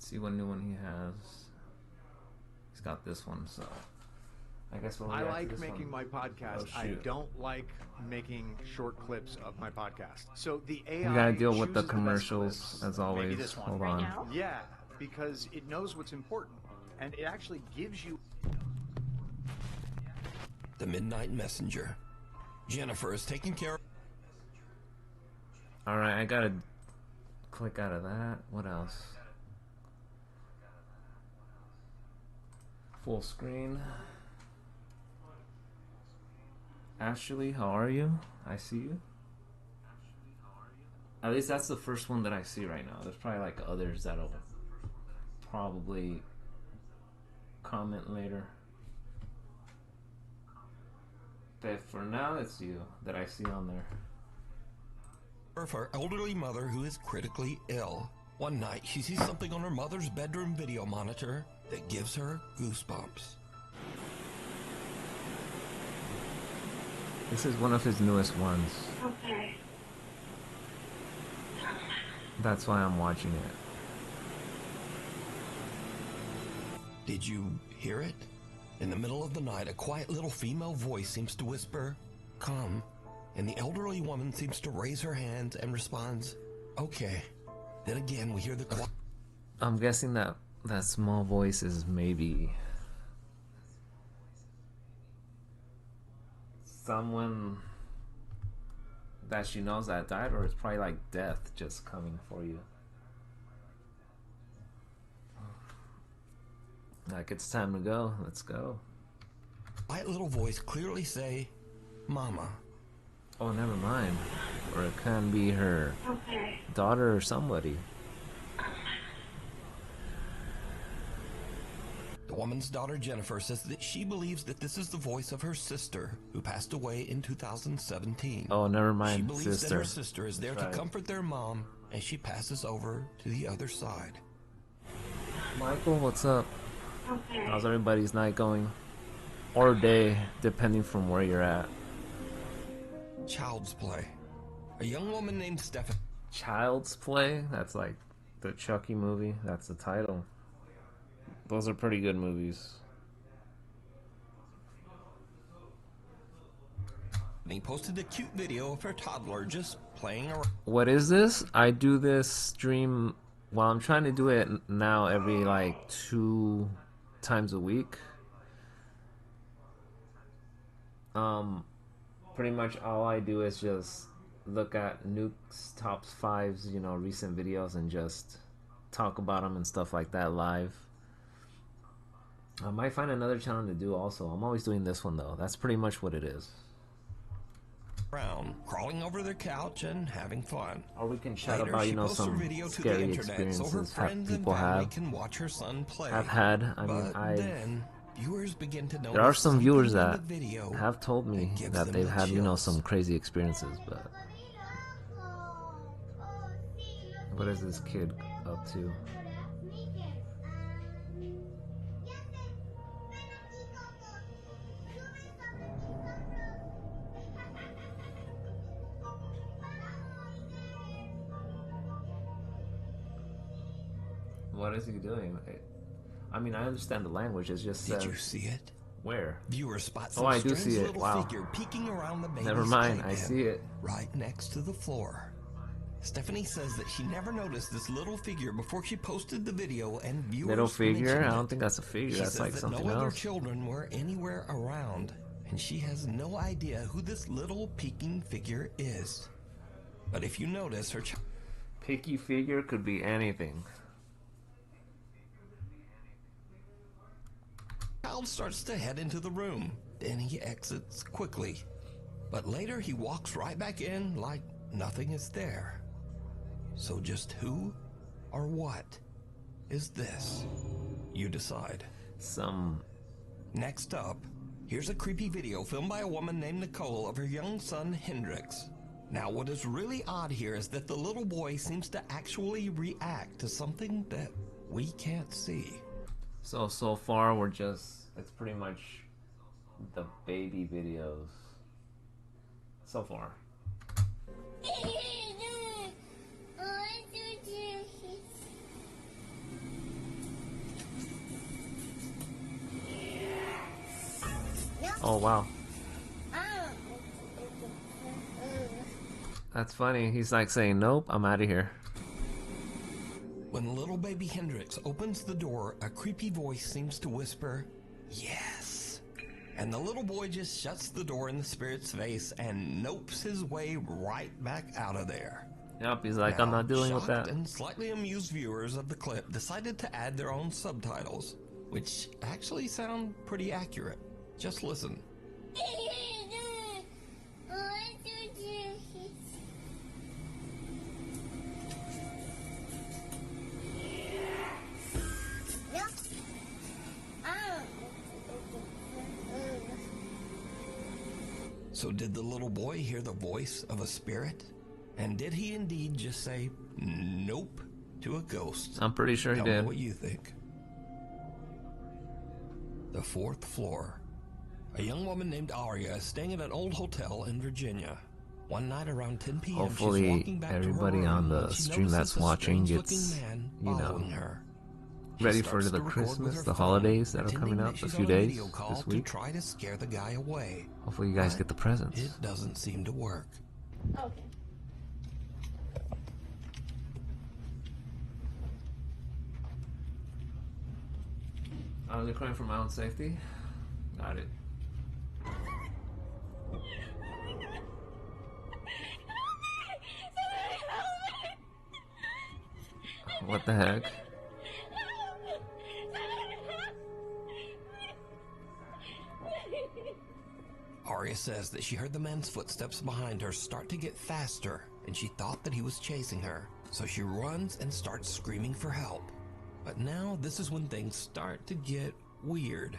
see what new one he has. He's got this one, so I guess we'll I react to like this making one. my podcast. Oh, I shoot. don't like making short clips of my podcast. So the AI We gotta deal with the chooses best commercials clips. as Maybe always. this one. Hold Right on. now? Yeah, because it knows what's important, and it actually gives you. The Midnight Messenger. Jennifer is taking care of... Alright, I gotta click out of that. What else? Full screen. Ashley, how are you? I see you. At least that's the first one that I see right now. There's probably like others that'll probably comment later. But for now, it's you that I see on there. of her elderly mother who is critically ill. One night, she sees something on her mother's bedroom video monitor that gives her goosebumps. This is one of his newest ones. Okay. That's why I'm watching it. Did you hear it? In the middle of the night, a quiet little female voice seems to whisper, "Come," and the elderly woman seems to raise her hand and responds, "Okay." Then again, we hear the quiet. I'm guessing that small voice is maybe someone that she knows that died, or it's probably like death just coming for you. Like, it's time to go. Let's go. Quiet little voice clearly say, "Mama." Oh, never mind. Or it can be her Okay. daughter or somebody. The woman's daughter Jennifer says that she believes that this is the voice of her sister who passed away in 2017. Oh, never She mind, believes that sister. her sister is there That's to right. comfort their mom as she passes over to the other side. Michael, what's up? Okay. How's everybody's night going? Or day, depending from where you're at. Child's Play. A young woman named Stephanie. Child's Play? That's like the Chucky movie. That's the title. Those are pretty good movies. Posted a cute video of her toddler just playing around. What is this? I do this stream. Well, I'm trying to do it now every like 2 times a week. Pretty much all I do is just look at Nuke's top 5s, you know, recent videos, and just talk about them and stuff like that live. I might find another channel to do also. I'm always doing this one though. That's pretty much what it is. Crawling over their couch and having fun. Or we can chat Later, about, she you know, posts her some video to the scary internet so her experiences friends and people family have. can watch her son play. I've had. I mean, But then viewers begin to there are notice some viewers something in that the video have told me that gives that them they've the had, you know, chills. some crazy experiences, but what is this kid up to? What is he doing? I mean, I understand the language. It's just Did you see it? where? Viewers spot Oh, some I do strange see it. little Wow. figure peeking around the baby's Never mind. I playpen see it. right next to the floor. Stephanie says that she never noticed this little figure before she posted the video, and viewers Little figure? mentioned I don't it. think that's a figure. She That's says like that something no other else. children were anywhere around, and she has no idea who this little peeking figure is. But if you notice, her Picky figure could be anything. child starts to head into the room. Then he exits quickly. But later he walks right back in like nothing is there. So just who or what is this? You decide. Some Next up, here's a creepy video filmed by a woman named Nicole of her young son Hendrix. Now what is really odd here is that the little boy seems to actually react to something that we can't see. so far we're just, it's pretty much the baby videos. So far. Oh wow. That's funny. He's like saying, nope, I'm out of here. When little baby Hendrix opens the door, a creepy voice seems to whisper, "Yes." And the little boy just shuts the door in the spirit's face and nopes his way right back out of there. Yep, he's like, I'm Now, not dealing with shocked that. and slightly amused viewers of the clip decided to add their own subtitles, which actually sound pretty accurate. Just listen. So did the little boy hear the voice of a spirit? And did he indeed just say nope to a ghost? I'm pretty sure he Tell me did. what you think. The 4th floor. A young woman named Aria is staying at an old hotel in Virginia. One night around 10 p.m. Hopefully she's walking back everybody to her room on the when she stream that's notices a watching strange-looking gets, man you know, following her. She ready for starts the to record with Christmas, her the phone, holidays that are pretending coming up, she's a few on a days, video call this to week. try to scare the guy away. Hopefully you guys But get the presents. it doesn't seem to work. Okay. I was recording for my own safety. Got it. What the heck? Aria says that she heard the man's footsteps behind her start to get faster, and she thought that he was chasing her. So she runs and starts screaming for help. But now this is when things start to get weird,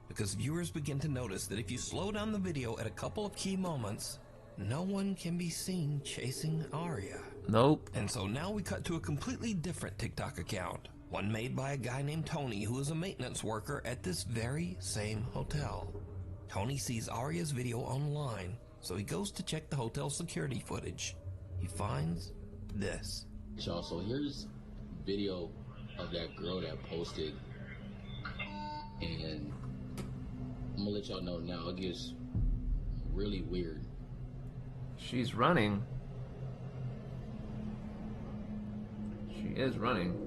because viewers begin to notice that if you slow down the video at a couple of key moments, no one can be seen chasing Aria. Nope. And so now we cut to a completely different TikTok account, one made by a guy named Tony who is a maintenance worker at this very same hotel. Tony sees Aria's video online, so he goes to check the hotel security footage. He finds this. Y'all, so here's video of that girl that posted, and I'm gonna let y'all know now, it gets really weird. She's running. She is running.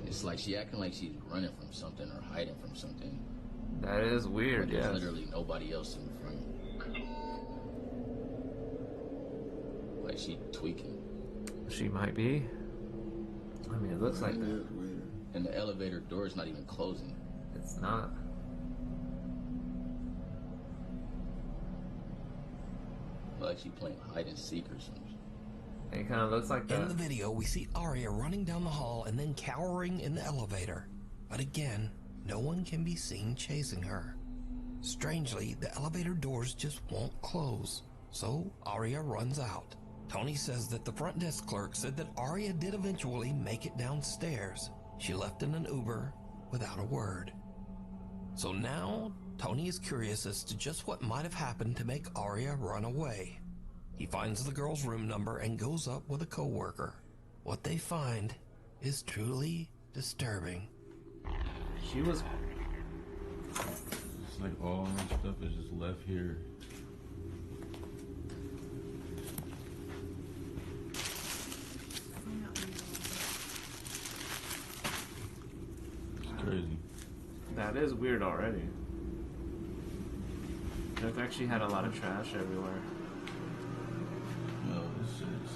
It's like she acting like she's running from something or hiding from something. That is weird, But there's yeah. literally nobody else in front. Like she tweaking. She might be. I mean, it looks like that. And the elevator door is not even closing. It's not. Like she playing hide and seek or something. It kind of looks like In the that. video, we see Aria running down the hall and then cowering in the elevator. But again, no one can be seen chasing her. Strangely, the elevator doors just won't close, so Aria runs out. Tony says that the front desk clerk said that Aria did eventually make it downstairs. She left in an Uber without a word. So now, Tony is curious as to just what might have happened to make Aria run away. He finds the girl's room number and goes up with a coworker. What they find is truly disturbing. She was. It's like all my stuff is just left here. It's crazy. That is weird already. I've actually had a lot of trash everywhere. No, this shit's...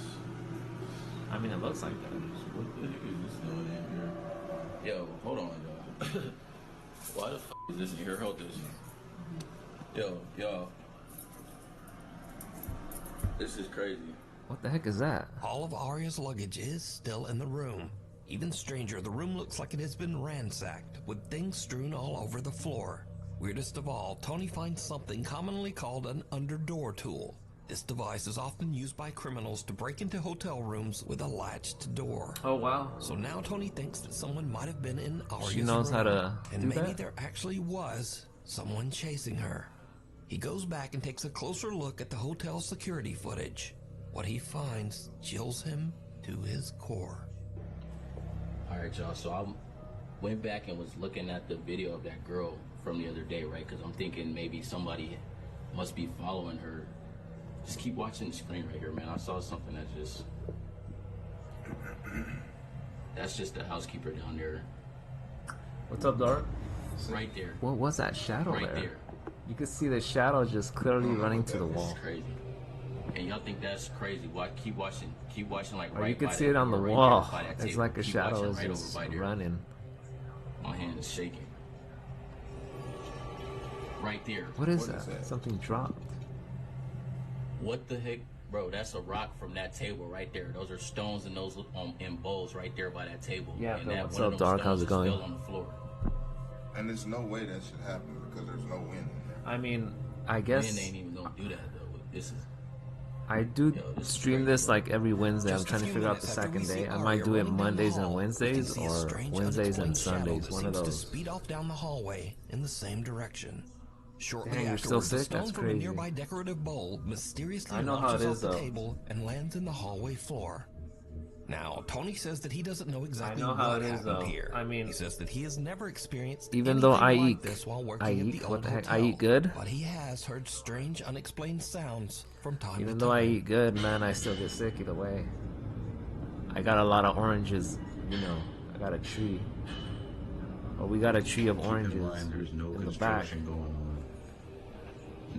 I mean, it looks like that. What the heck is this going in here? Yo, hold on, y'all. Why the f is this in here? Hold this. Yo. This is crazy. What the heck is that? All of Aria's luggage is still in the room. Even stranger, the room looks like it has been ransacked, with things strewn all over the floor. Weirdest of all, Tony finds something commonly called an underdoor tool. This device is often used by criminals to break into hotel rooms with a latched door. Oh wow. So now Tony thinks that someone might have been in Aria's She knows room, how to and do maybe that? there actually was someone chasing her. He goes back and takes a closer look at the hotel security footage. What he finds chills him to his core. Alright, y'all, so I went back and was looking at the video of that girl from the other day, right? Because I'm thinking maybe somebody must be following her. Just keep watching the screen right here, man. I saw something that just... That's just the housekeeper down there. What's up, Dark? Right there. What was that shadow Right there? there. You could see the shadow just clearly running to the This wall. is crazy. And y'all think that's crazy? Keep watching like Or right you could by see that it on the door, right wall. there by that It's table. like a Keep shadow watching is right over just by there. running. My hand is shaking. Right there. What is that? Something dropped. What the heck? Bro, that's a rock from that table right there. Those are stones and those in bowls right there by that table. Yeah, and Phil, that what's one of up, them Dark? How's stones it going? just fell on the floor. And there's no way that should happen because there's no wind in there. I mean, I Man, guess they ain't even gonna do that though. This is I do this is stream crazy, this bro. like every Wednesday. I'm Just a trying to few figure out the minutes after we second see day. I Arya might do it running down the Mondays and hall, we can Wednesdays see a or strange, Wednesdays and unexplained shadow Sundays. that One of seems to those. speed off down the hallway in the same direction. Shortly Dang, you're still afterwards, a sick? stone That's from a crazy. nearby decorative bowl mysteriously I know how launches it off is, the though. table and lands in the hallway floor. Now, Tony says that he doesn't know exactly know how what it is, happened though. here. I mean, he says that he has never experienced even though anything I like eat- this while working I at eat? the What old the heck? hotel, I eat good? But he has heard strange, unexplained sounds from time Even to though I time. eat good, man, I still get sick either way. I got a lot of oranges, you know. I got a tree. Or we got a tree of Keep in oranges mind, there's no in the back. construction going on.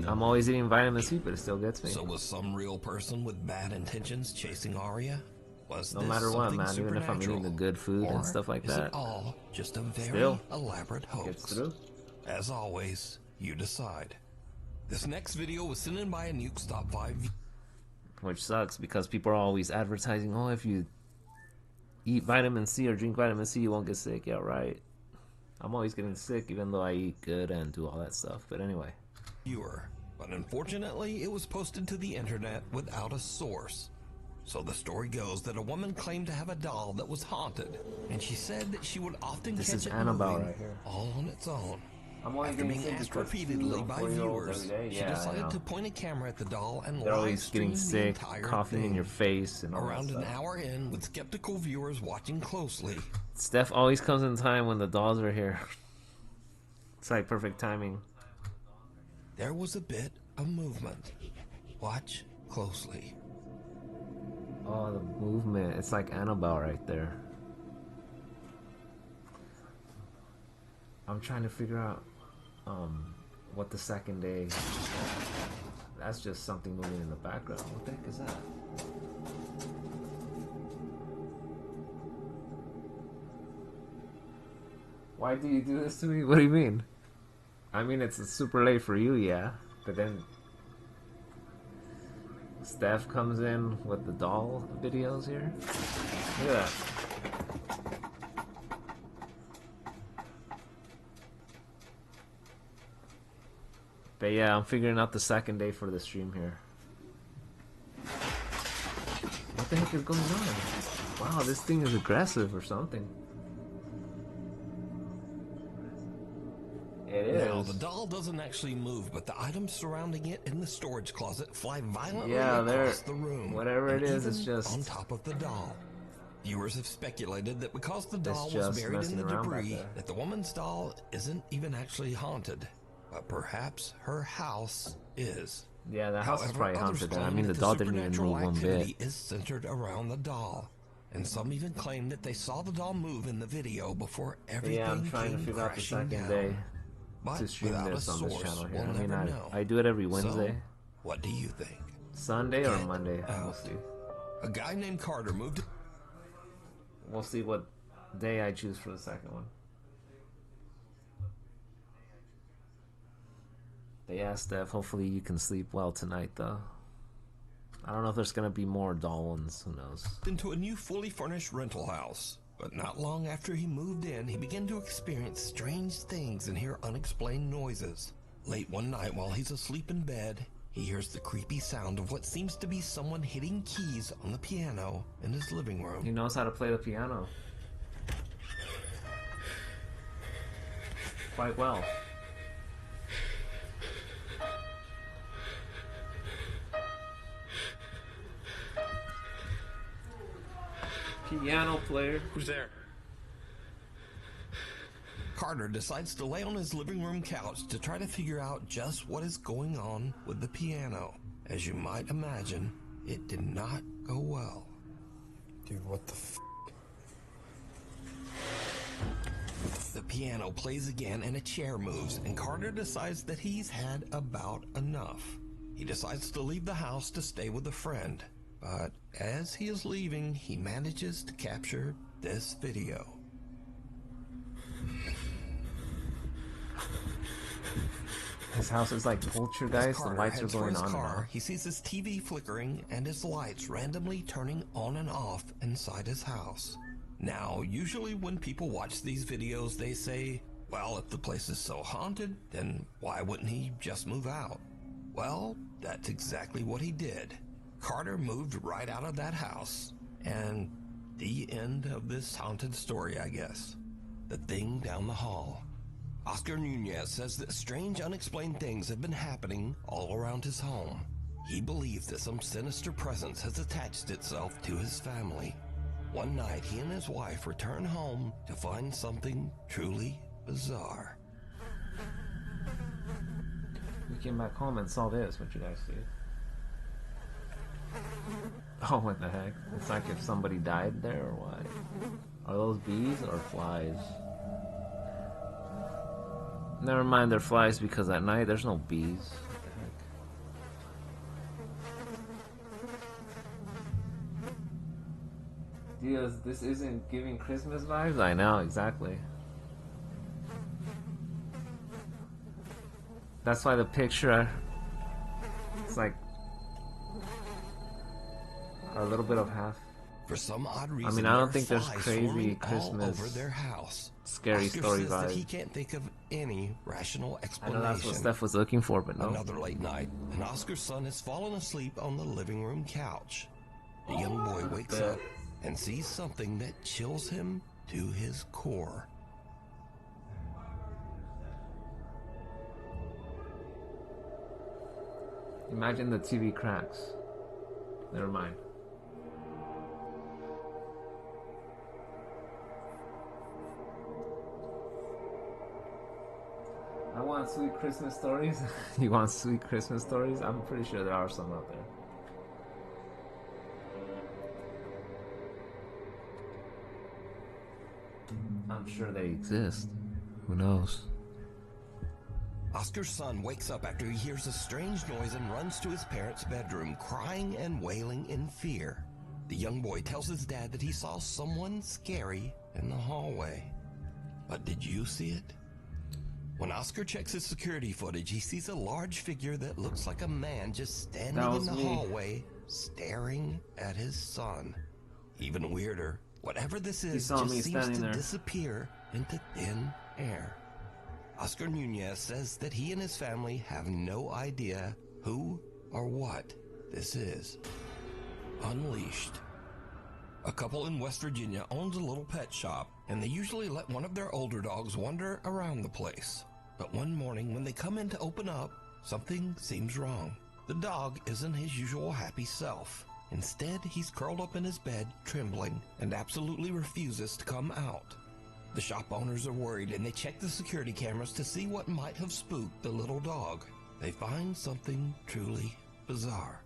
I'm always eating vitamin C, but it still gets me. So was some real person with bad intentions chasing Arya? Was No this matter what, something man, even if I'm eating supernatural? the good food and Or stuff like is that, it all just a very still elaborate gets hoax? through. As always, you decide. This next video was sent in by a Nuke's Top 5 Which sucks because people are always advertising, oh, if you eat vitamin C or drink vitamin C, you won't get sick. Yeah, right. I'm always getting sick even though I eat good and do all that stuff. But anyway. viewer, but unfortunately it was posted to the internet without a source. So the story goes that a woman claimed to have a doll that was haunted, and she said that she would often This catch is it Annabelle moving right here. all on its own. I'm only After getting being sick asked because repeatedly 2 by 4-year-olds viewers, every day. she Yeah, I decided know. to point a camera at the doll and They're live always getting stream the sick, entire coughing in thing. your face and all Around that an stuff. hour in, with skeptical viewers watching closely, Steph always comes in time when the dolls are here. It's like perfect timing. there was a bit of movement. Watch closely. Oh, the movement. It's like Annabelle right there. I'm trying to figure out what the second day. That's just something moving in the background. What the heck is that? Why do you do this to me? What do you mean? I mean, it's super late for you, yeah. But then Steph comes in with the doll videos here. Look at that. But yeah, I'm figuring out the second day for the stream here. What the heck is going on? Wow, this thing is aggressive or something. It is. Now, the doll doesn't actually move, but the items surrounding it in the storage closet fly violently Yeah, they're- across the room. whatever it and is, it's even just- on top of the doll. Viewers have speculated that because the doll was just buried in messing the around back debris, there. that the woman's doll isn't even actually haunted. But perhaps her house is. Yeah, the house is However, probably others haunted. I claim mean, the that doll didn't even supernatural move one activity bit. is centered around the doll. And some even claim that they saw the doll move in the video before But everything yeah, I'm trying to came figure out the crashing second down. day But to stream without this a on this source, channel here. we'll I mean, never know. I do it every Wednesday. So, what do you think? Sunday or Get Monday. We'll out. see. A guy named Carter moved. We'll see what day I choose for the second one. But yeah, Steph, hopefully you can sleep well tonight, though. I don't know if there's gonna be more doll ones. Who knows? Into a new fully furnished rental house. But not long after he moved in, he began to experience strange things and hear unexplained noises. Late one night while he's asleep in bed, he hears the creepy sound of what seems to be someone hitting keys on the piano in his living room. He knows how to play the piano quite well. Piano player. Who's there? Carter decides to lay on his living room couch to try to figure out just what is going on with the piano. As you might imagine, it did not go well. Dude, what the f? The piano plays again and a chair moves, and Carter decides that he's had about enough. He decides to leave the house to stay with a friend, but as he is leaving, he manages to capture this video. His house is like poltergeist. The lights are going on and off. He sees his TV flickering and his lights randomly turning on and off inside his house. Now, usually when people watch these videos, they say, well, if the place is so haunted, then why wouldn't he just move out? Well, that's exactly what he did. Carter moved right out of that house. And the end of this haunted story, I guess. The thing down the hall. Oscar Nunez says that strange, unexplained things have been happening all around his home. He believes that some sinister presence has attached itself to his family. One night, he and his wife return home to find something truly bizarre. We came back home and saw this. What you guys see? Oh, what the heck? It's like if somebody died there or what? Are those bees or flies? Never mind, they're flies because at night there's no bees. What the heck? Diaz, this isn't giving Christmas vibes? I know, exactly. That's why the picture, it's like a little bit of half. For some odd reason, I mean, I don't think there's crazy Christmas all over their house. scary Oscar story says that vibes. he can't think of any rational I explanation. know that's what Steph was looking for, but no. Another late night, and Oscar's son has fallen asleep on the living room couch. The young boy wakes up and sees something that chills him to his core. Imagine the TV cracks. Never mind. I want sweet Christmas stories. You want sweet Christmas stories? I'm pretty sure there are some out there. I'm sure they exist. Who knows? Oscar's son wakes up after he hears a strange noise and runs to his parents' bedroom, crying and wailing in fear. The young boy tells his dad that he saw someone scary in the hallway. But did you see it? When Oscar checks his security footage, he sees a large figure that looks like a man just standing in the hallway, staring at his son. Even weirder, whatever this is just seems to disappear into thin air. Oscar Nunez says that he and his family have no idea who or what this is. Unleashed. A couple in West Virginia owns a little pet shop, and they usually let one of their older dogs wander around the place. But one morning when they come in to open up, something seems wrong. The dog isn't his usual happy self. Instead, he's curled up in his bed, trembling, and absolutely refuses to come out. The shop owners are worried, and they check the security cameras to see what might have spooked the little dog. They find something truly bizarre.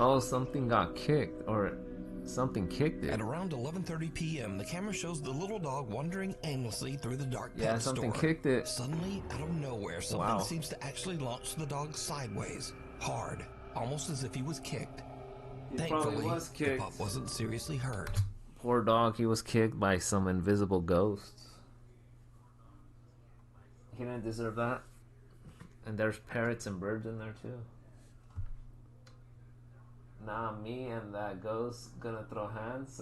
Oh, something got kicked, or something kicked it. At around 11:30 p.m., the camera shows the little dog wandering aimlessly through the dark pet store. Something kicked it. Suddenly, out of nowhere, something seems to actually launch the dog sideways, hard, almost as if he was kicked. Thankfully, the pup wasn't seriously hurt. Poor dog, he was kicked by some invisible ghosts. He didn't deserve that. And there's parrots and birds in there too. Nah, me and that ghost gonna throw hands.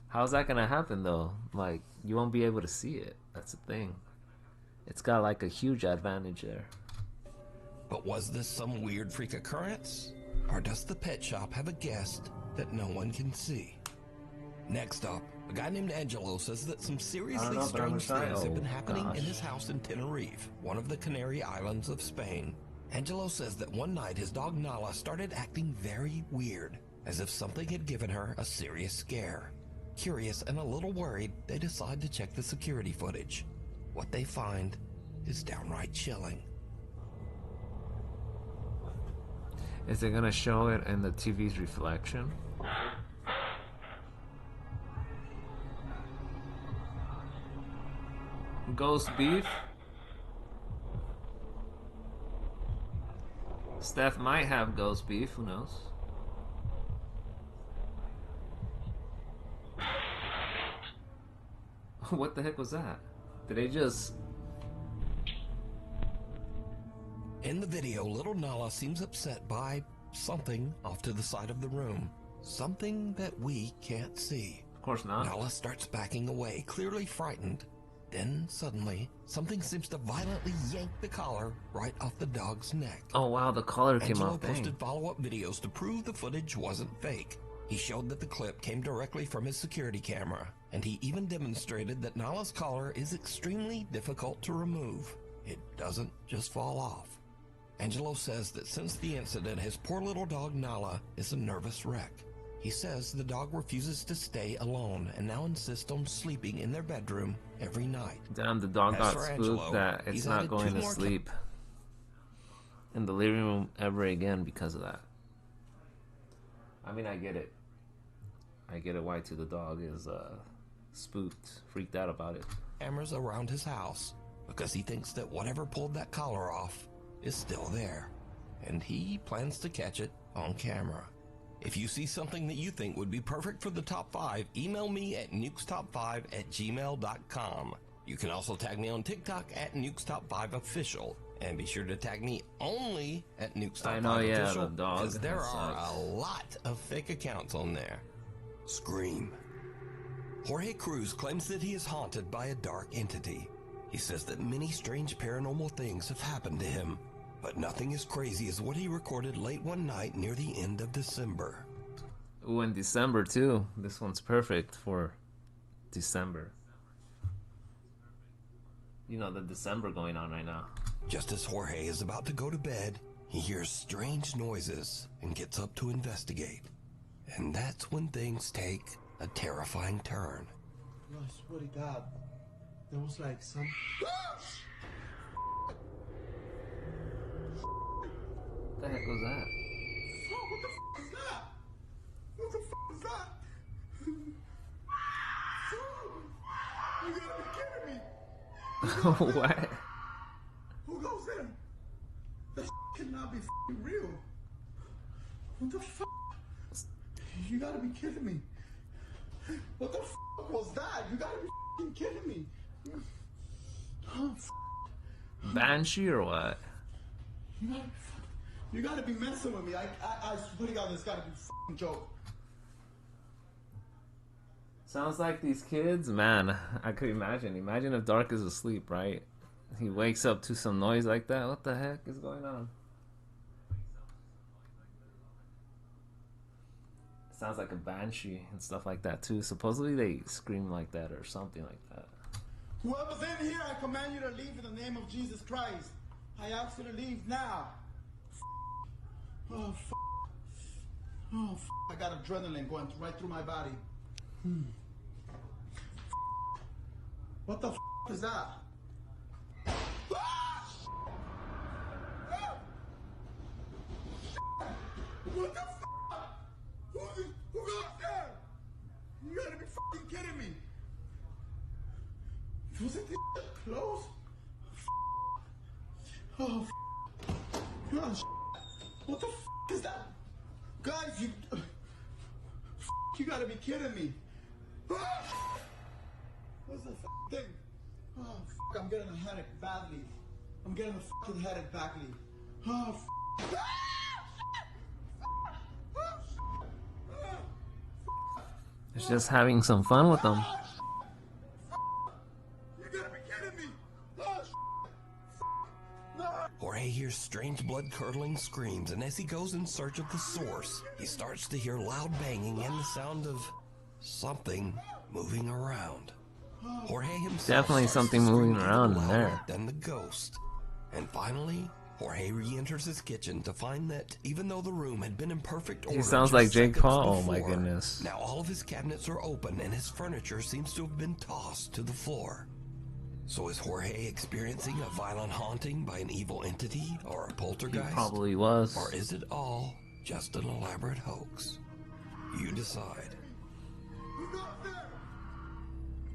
How's that gonna happen though? Like, you won't be able to see it. That's the thing. It's got like a huge advantage there. But was this some weird freak occurrence? Or does the pet shop have a guest that no one can see? Next up, a guy named Angelo says that some seriously strange things have been happening in his house in Tenerife, one of the Canary Islands of Spain. Angelo says that one night his dog Nala started acting very weird. as if something had given her a serious scare. Curious and a little worried, they decide to check the security footage. What they find is downright chilling. Is it gonna show it in the TV's reflection? Ghost beef? Steph might have ghost beef, who knows? What the heck was that? Did they just... In the video, little Nala seems upset by something off to the side of the room. Something that we can't see. Of course not. Nala starts backing away, clearly frightened. Then, suddenly, something seems to violently yank the collar right off the dog's neck. Oh wow, the collar came Angelo off. Dang. posted follow-up videos to prove the footage wasn't fake. He showed that the clip came directly from his security camera, and he even demonstrated that Nala's collar is extremely difficult to remove. It doesn't just fall off. Angelo says that since the incident, his poor little dog Nala is a nervous wreck. He says the dog refuses to stay alone and now insists on sleeping in their bedroom every night. Damn, the dog As got for spooked Angelo, that it's he's not added going two to more sleep in the living room ever again because of that. I mean, I get it. I get it why too. The dog is spooked, freaked out about it. Cameras around his house because he thinks that whatever pulled that collar off is still there, and he plans to catch it on camera. If you see something that you think would be perfect for the top 5, email me at nukestop5@gmail.com. You can also tag me on TikTok at nukestop5official, and be sure to tag me only at nukestop5official. I know, yeah, the dog. Because there That are sucks. a lot of fake accounts on there. Scream. Jorge Cruz claims that he is haunted by a dark entity. He says that many strange paranormal things have happened to him, but nothing as crazy as what he recorded late one night near the end of December. Ooh, in December too. This one's perfect for December. You know, the December going on right now. Just as Jorge is about to go to bed, he hears strange noises and gets up to investigate. And that's when things take a terrifying turn. I swear to God, there was like some... What the heck was that? What the fuck is that? You gotta be kidding me! What? Who goes there? That cannot be real. What the fuck? You gotta be kidding me. What the fuck was that? You gotta be kidding me. Oh, Banshee or what? you gotta be messing with me. I swear to God, this gotta be a joke. Sounds like these kids, man. I could imagine. Imagine if Dark is asleep, right? He wakes up to some noise like that. What the heck is going on? Sounds like a banshee and stuff like that too. Supposedly they scream like that or something like that. Whoever's in here, I command you to leave in the name of Jesus Christ. I ask you to leave now. Oh, oh, I got adrenaline going right through my body. What the is that? What the who goes there? You gotta be fucking kidding me. Wasn't this close? Oh, gosh. What the is that? Guys, you gotta be kidding me. What's the thing? Oh, I'm getting a headache badly. I'm getting a fucking headache badly. Oh, It's just having some fun with them. You gotta be kidding me. Jorge hears strange blood-curdling screams, and as he goes in search of the source, he starts to hear loud banging and the sound of something moving around. Jorge himself Definitely starts something to scream moving even around in louder there. than the ghost. And finally, Jorge re-enters his kitchen to find that even though the room had been in perfect order, He sounds just like Jake seconds Paul. Oh my before, goodness. now all of his cabinets are open and his furniture seems to have been tossed to the floor. So is Jorge experiencing a violent haunting by an evil entity or a He poltergeist? probably was. Or is it all just an elaborate hoax? You decide.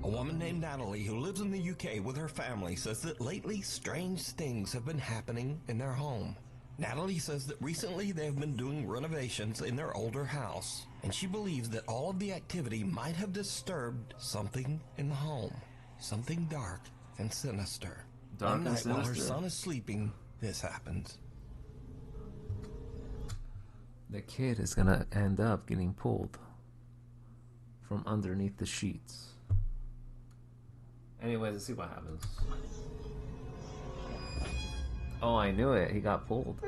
A woman named Natalie who lives in the UK with her family says that lately strange things have been happening in their home. Natalie says that recently they have been doing renovations in their older house, and she believes that all of the activity might have disturbed something in the home. Something dark and sinister. Dark One and night while her sinister. son is sleeping, this happens. The kid is gonna end up getting pulled from underneath the sheets. Anyways, let's see what happens. Oh, I knew it. He got pulled.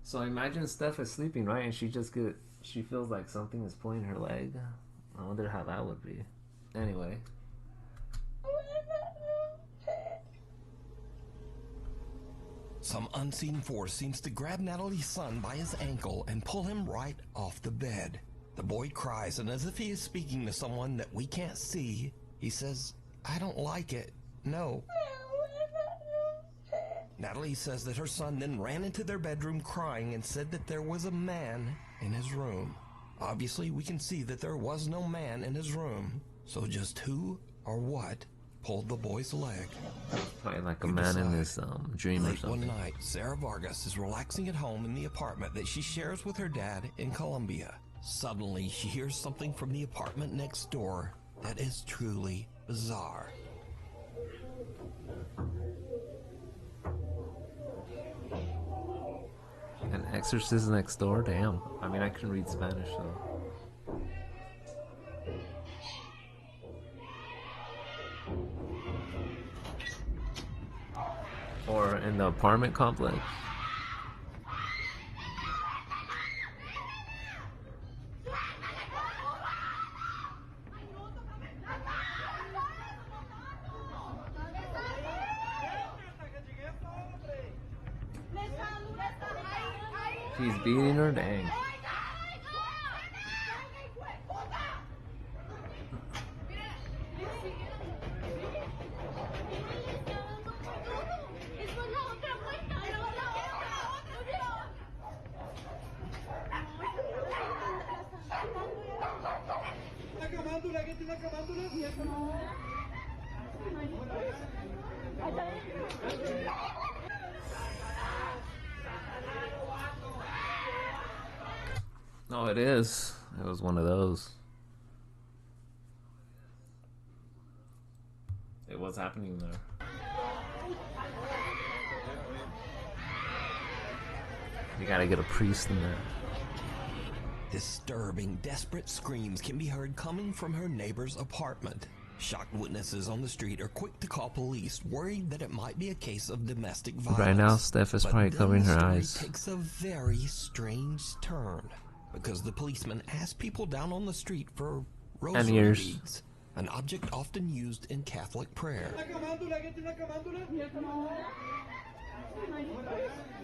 So imagine Steph is sleeping, right? And she feels like something is pulling her leg. I wonder how that would be. Anyway. Some unseen force seems to grab Natalie's son by his ankle and pull him right off the bed. The boy cries, and as if he is speaking to someone that we can't see, he says, "I don't like it. No." Natalie says that her son then ran into their bedroom crying and said that there was a man in his room. Obviously, we can see that there was no man in his room. So just who or what pulled the boy's leg? Probably like a man in his dream or Late one something. night, Sarah Vargas is relaxing at home in the apartment that she shares with her dad in Colombia. Suddenly, she hears something from the apartment next door that is truly bizarre. An exorcist next door? Damn. I mean, I can read Spanish, so. Or in the apartment complex. He's beating her? Dang. Oh, it is. It was one of those. It was happening there. You gotta get a priest in there. Disturbing, desperate screams can be heard coming from her neighbor's apartment. Shocked witnesses on the street are quick to call police, worried that it might be a case of domestic violence. Right now, Steph is But probably then covering the her story eyes. takes a very strange turn, because the policeman asked people down on the street for rosary ears. beads, an object often used in Catholic prayer.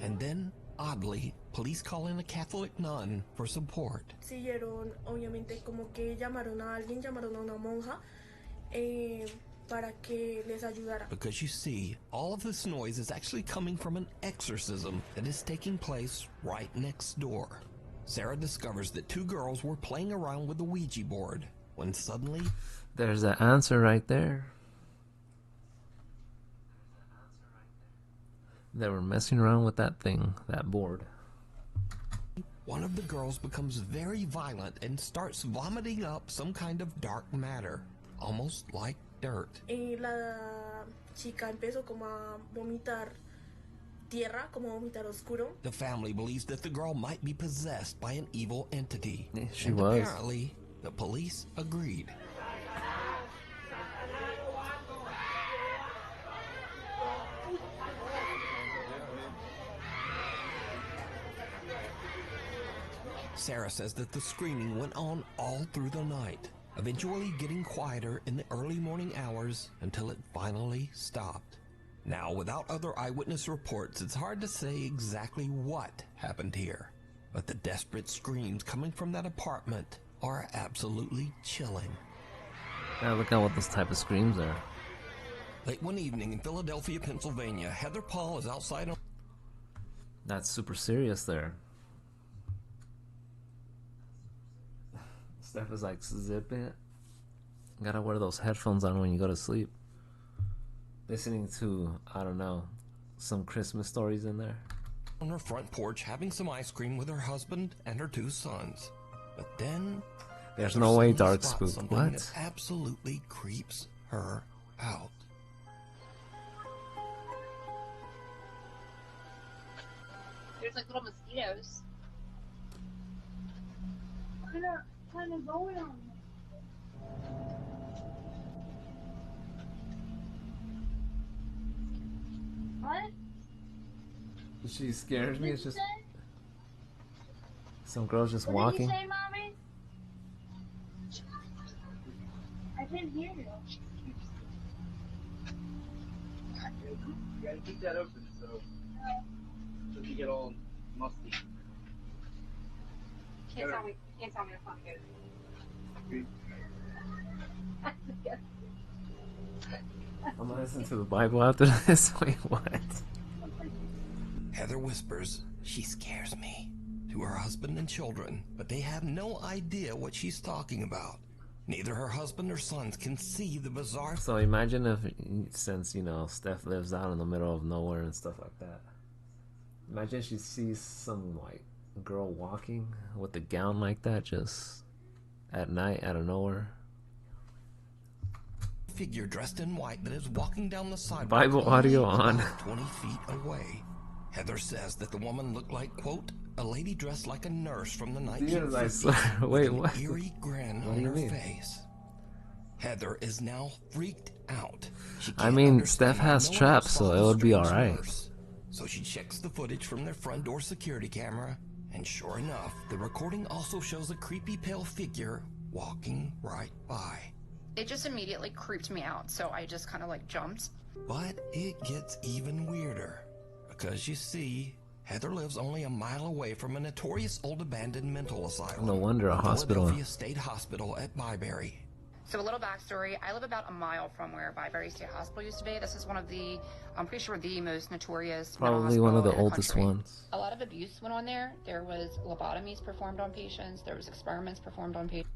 And then, oddly, police call in a Catholic nun for support. Siguieron, obviamente, como que llamaron a alguien, llamaron a una monja para que les ayudara. Because you see, all of this noise is actually coming from an exorcism that is taking place right next door. Sarah discovers that two girls were playing around with the Ouija board when suddenly There's the answer right there. They were messing around with that thing, that board. one of the girls becomes very violent and starts vomiting up some kind of dark matter, almost like dirt. La chica empezó como a vomitar tierra, como a vomitar oscuro. The family believes that the girl might be possessed by an evil entity. She and was. Apparently, the police agreed. Sarah says that the screaming went on all through the night, eventually getting quieter in the early morning hours hours until it finally stopped. Now, without other eyewitness reports, it's hard to say exactly what happened here. But the desperate screams coming from that apartment are absolutely chilling. Yeah, look at what those type of screams are. Late one evening in Philadelphia, Pennsylvania, Heather Paul is outside on... That's super serious there. Steph is like, zip it. Gotta wear those headphones on when you go to sleep. Listening to, I don't know, some Christmas stories in there. On her front porch having some ice cream with her husband and her 2 sons. But then... There's Heather no way suddenly Dark spots spooked. something What? that absolutely creeps her out. There's like little mosquitoes. What kind of going on? What? She scares me. What It's did just you say? some girls just What walking. did you say, Mommy? I didn't hear you. You gotta keep that open so you get all musty. Can't tell me it's not good. I'm gonna listen to the Bible after this. Wait, what? Heather whispers, "She scares me," to her husband and children, but they have no idea what she's talking about. Neither her husband or sons can see the bizarre... So imagine if, since, you know, Steph lives out in the middle of nowhere and stuff like that. Imagine she sees some, like, girl walking with a gown like that just at night out of nowhere. figure dressed in white that is walking down the sidewalk. Bible audio on. 20 feet away. Heather says that the woman looked like, quote, a lady dressed like a nurse from the 1950s. I swear. Wait, with what? an eerie grin What on do you her mean? face. Heather is now freaked out. She I can't mean, understand Steph why has no one traps, else so saw it the would be strange alright. nurse. So she checks the footage from their front door security camera, and sure enough, the recording also shows a creepy pale figure walking right by. It just immediately creeped me out, so I just kind of like jumped. But it gets even weirder, because you see, Heather lives only a mile away from a notorious old abandoned mental asylum. No wonder a the hospital. Philadelphia State Hospital at Byberry. So a little backstory, I live about a mile from where Byberry State Hospital used to be. This is one of the, I'm pretty sure the most notorious mental Probably one of the hospital in oldest country. ones. A lot of abuse went on there. There was lobotomies performed on patients. There was experiments performed on patients.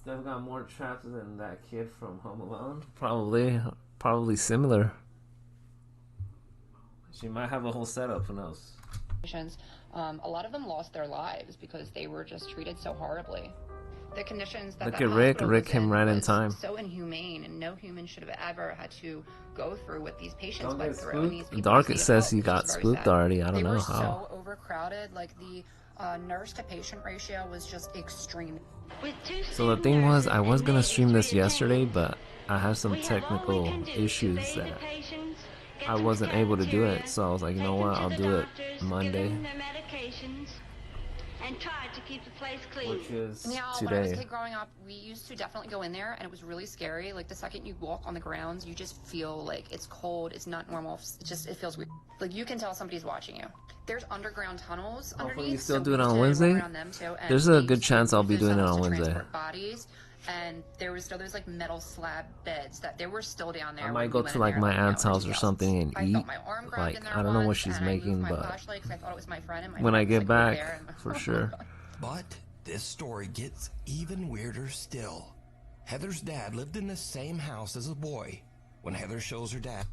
Steph got more traps than that kid from Home Alone. Probably similar. She might have a whole setup. Who knows? A lot of them lost their lives because they were just treated so horribly. The conditions that Look that at Rick. hospital Rick was came in right in was time. So inhumane, and no human should have ever had to go through what these patients Don't went get through. And these spooked. people Dark received says help, he which got is very spooked sad. already. I don't They know were how. so overcrowded. Like the nurse to patient ratio was just extreme. So the thing was, I was gonna stream this yesterday, but I had some technical issues that I wasn't able to do it. So I was like, you know what? I'll do it Monday, And tried to keep the place clean. which is Yeah, when I was a today. kid growing up, we used to definitely go in there, and it was really scary. Like the second you walk on the grounds, you just feel like it's cold. It's not normal. It feels weird. Like you can tell somebody's watching you. There's underground tunnels Hopefully underneath. you still so do we it used on to Wednesday? run around them too, and There's a they good used to chance I'll be use doing it tunnels on to Wednesday. transport bodies, and there was still those like metal slab beds that they were still down there. I when might we go went to in like there, my like, you know, aunt's house or everything else. something and I eat. felt my arm grabbed Like in there I don't know what once, she's and I moved making, my but flashlight 'cause I thought it was my friend, and my when friend I was, get like, right back, there, and- for sure. But this story gets even weirder still. Heather's dad lived in the same house as a boy. When Heather shows her dad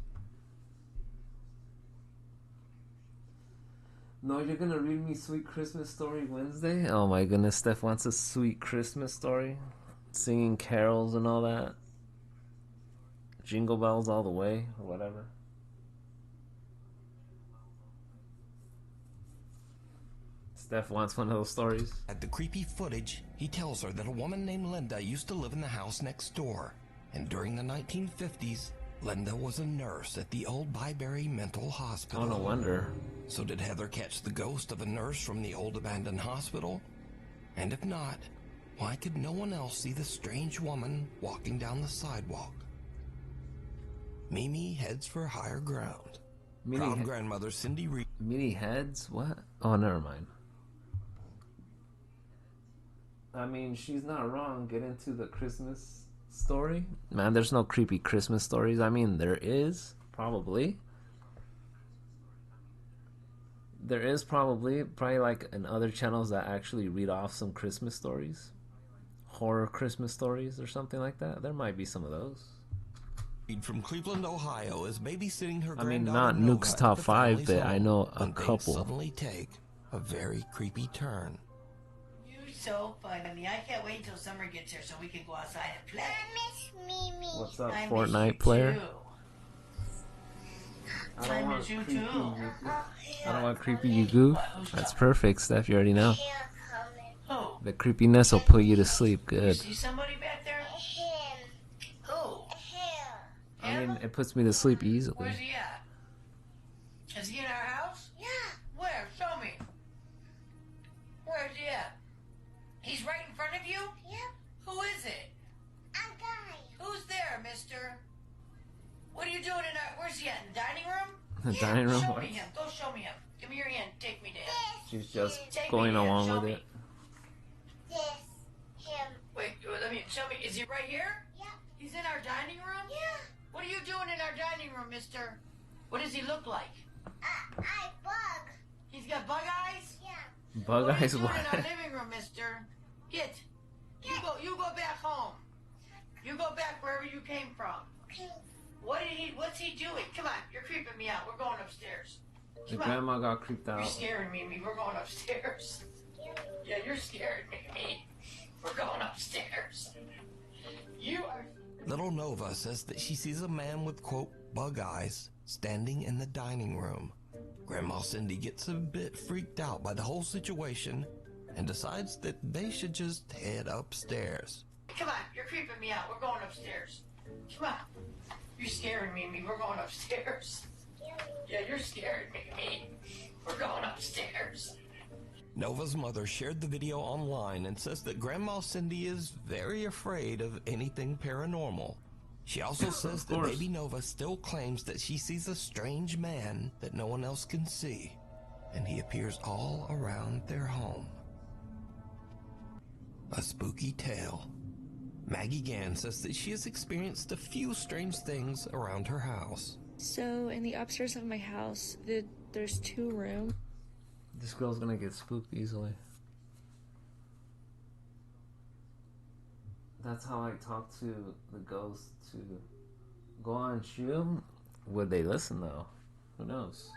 No, you're gonna read me Sweet Christmas Story Wednesday? Oh my goodness, Steph wants a sweet Christmas story. Singing carols and all that. Jingle bells all the way, or whatever. Steph wants one of those stories. at the creepy footage, he tells her that a woman named Linda used to live in the house next door. And during the 1950s, Linda was a nurse at the old Byberry Mental Hospital. Oh, no wonder. So did Heather catch the ghost of a nurse from the old abandoned hospital? And if not, why could no one else see the strange woman walking down the sidewalk? Mimi heads for higher ground. Mimi Proud grandmother Cindy Reed. Mini heads? What? Oh, never mind. I mean, she's not wrong. Get into the Christmas story. Man, there's no creepy Christmas stories. I mean, there is, probably. There is probably like in other channels that actually read off some Christmas stories. Horror Christmas stories or something like that. There might be some of those. From Cleveland, Ohio, is babysitting her I mean, granddaughter not Nova Nuke's at top the 5, family's but I home know a when things couple. suddenly take a very creepy turn. You're so funny. I can't wait until summer gets here so we can go outside and play. I miss Mimi. What's up, I miss Fortnite you player? too. I miss you too. I don't want creepy you goof. That's perfect, Steph. You already know. Who? The creepiness will put you to sleep. You Good. see somebody back there? Who? I mean, it puts me to sleep easily. Where's he at? Is he in our house? Yeah. Where? Show me. Where's he at? He's right in front of you? Yep. Who is it? A guy. Who's there, mister? What are you doing in our... Where's he at? In the dining room? The dining room? Show What? me him. Go show me him. Give me your hand. Take me to him. She's just Take going me to him. along Show with me. it. Yes. Him. Wait, let me... Show me. Is he right here? Yeah. He's in our dining room? Yeah. What are you doing in our dining room, mister? What does he look like? I bug. He's got bug eyes? Yeah. Bug eyes? What are you doing What? in our living room, mister? Get. You go back home. You go back wherever you came from. What's he doing? Come on, you're creeping me out. We're going upstairs. The Come on. grandma got creeped You're out. scaring me, Mimi. We're going upstairs. Yeah, you're scaring me, Mimi. We're going upstairs. You are... Little Nova says that she sees a man with, quote, bug eyes standing in the dining room. Grandma Cindy gets a bit freaked out by the whole situation and decides that they should just head upstairs. Come on, you're creeping me out. We're going upstairs. Come on. You're scaring me, Mimi. We're going upstairs. Yeah, you're scaring me, Mimi. We're going upstairs. Nova's mother shared the video online and says that Grandma Cindy is very afraid of anything paranormal. She also says that course. baby Nova still claims that she sees a strange man that no one else can see, and he appears all around their home. A spooky tale. Maggie Gann says that she has experienced a few strange things around her house. So in the upstairs of my house, there's 2 rooms. This girl's gonna get spooked easily. That's how I talk to the ghosts, to go on shoot them. Would they listen though? Who knows?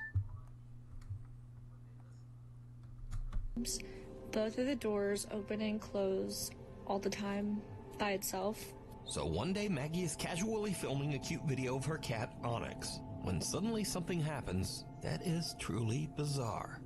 Both of the doors open and close all the time by itself. So one day Maggie is casually filming a cute video of her cat, Onyx, when suddenly something happens that is truly bizarre.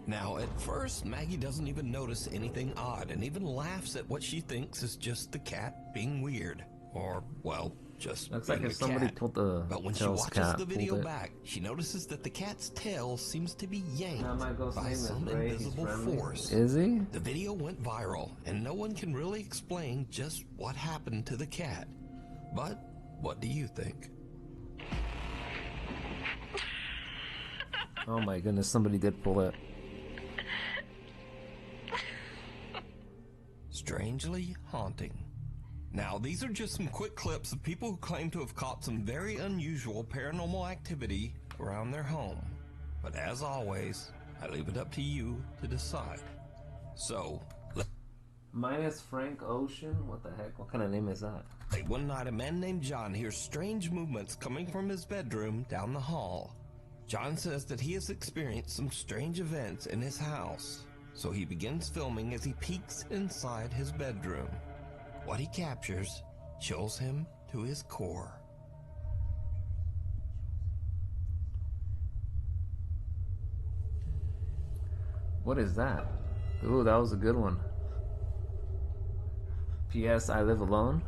Now, at first, Maggie doesn't even notice anything odd and even laughs at what she thinks is just the cat being weird. Or, well, just Looks being like if a somebody cat. pulled the But when she tail's watches cat, the pulled video it. back, she notices that the cat's tail seems to be yanked Now my ghost by name is some Ray, he's invisible friendly. force. Is he? The video went viral, and no one can really explain just what happened to the cat. But what do you think? Oh my goodness, somebody did pull it. Strangely haunting. Now, these are just some quick clips of people who claim to have caught some very unusual paranormal activity around their home. But as always, I leave it up to you to decide. So, Minus Frank Ocean? What the heck? What kind of name is that? late one night, a man named John hears strange movements coming from his bedroom down the hall. John says that he has experienced some strange events in his house, so he begins filming as he peeks inside his bedroom. What he captures chills him to his core. What is that? Ooh, that was a good one. P.S. I live alone.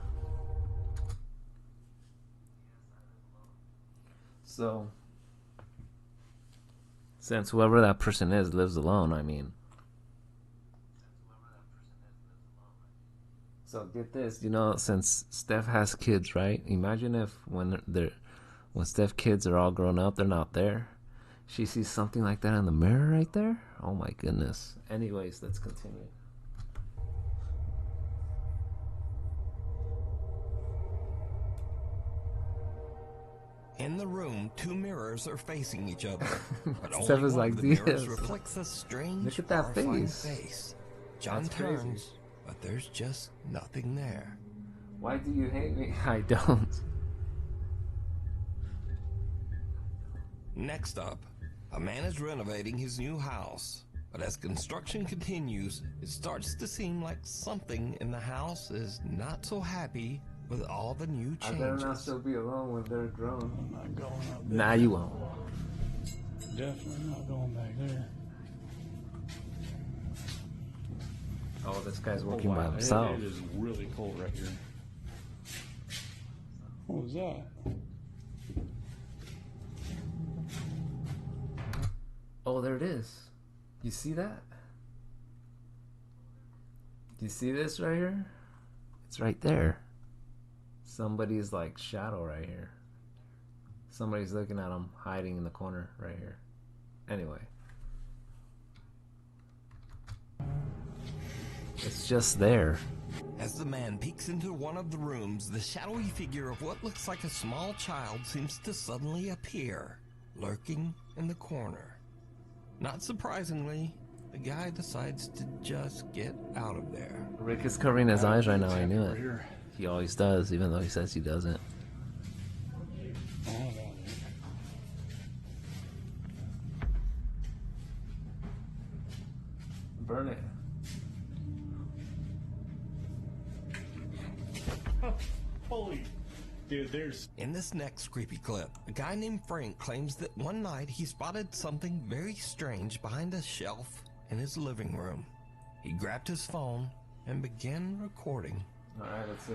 So Since whoever that person is lives alone, I mean. So get this, you know, since Steph has kids, right? Imagine if when Steph kids are all grown up, they're not there. She sees something like that in the mirror right there. Oh my goodness. Anyways, let's continue. In the room, two mirrors are facing each other, but Steph only is one like, of the mirrors "Yes." reflects a strange, Look at that horrifying face. face. John That's crazy. turns, but there's just nothing there. Why do you hate me? I don't. Next up, a man is renovating his new house, but as construction continues, it starts to seem like something in the house is not so happy with all the new I better not changes. still be alone when they're grown. I'm not going up there. Nah, you won't. Definitely not going back there. Oh, this guy's working wow. by himself. It is really cold right here. What was that? Oh, there it is. You see that? You see this right here? It's right there. Somebody's like shadow right here. Somebody's looking at him, hiding in the corner right here. Anyway. It's just there. As the man peeks into one of the rooms, the shadowy figure of what looks like a small child seems to suddenly appear, lurking in the corner. Not surprisingly, the guy decides to just get out of there. Rick is covering his eyes right now, I knew it. He always does, even though he says he doesn't. Burn it. Holy, dude, there's... In this next creepy clip, a guy named Frank claims that one night he spotted something very strange behind a shelf in his living room. He grabbed his phone and began recording. Alright, let's see.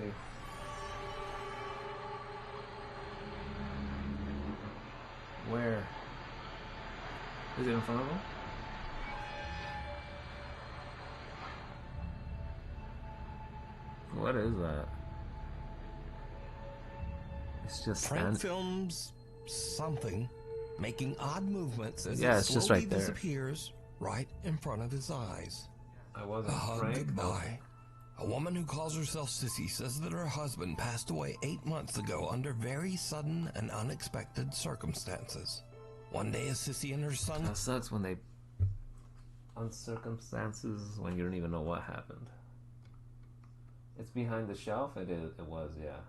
Where? Is it in front of him? What is that? It's just Frank films something, making odd movements as Yeah, it it's slowly just right there. disappears right in front of his eyes. I wasn't A hug Frank, goodbye. A woman who calls herself Sissy says that her husband passed away 8 months ago under very sudden and unexpected circumstances. One day, as Sissy and her son... That sucks when they... On circumstances when you don't even know what happened. It's behind the shelf? It was, yeah.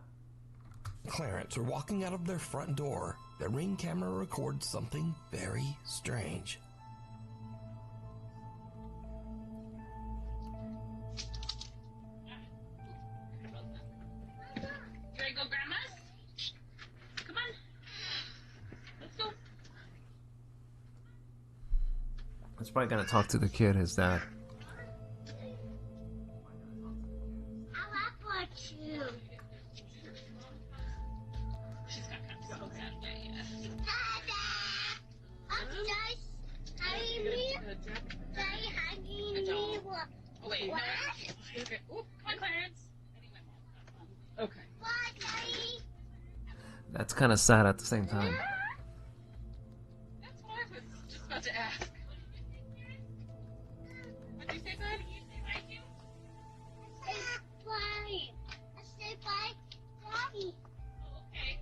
Clarence are walking out of their front door. Their Ring camera records something very strange. You ready to go, Grandma's? Come on. Let's go. It's probably gonna talk to the kid, his dad. Wait, no. Okay. Oop, come on, Clarence. Okay. That's kind of sad at the same time. That's what I was just about to ask. What'd you say, bud? Stay by Daddy. Okay.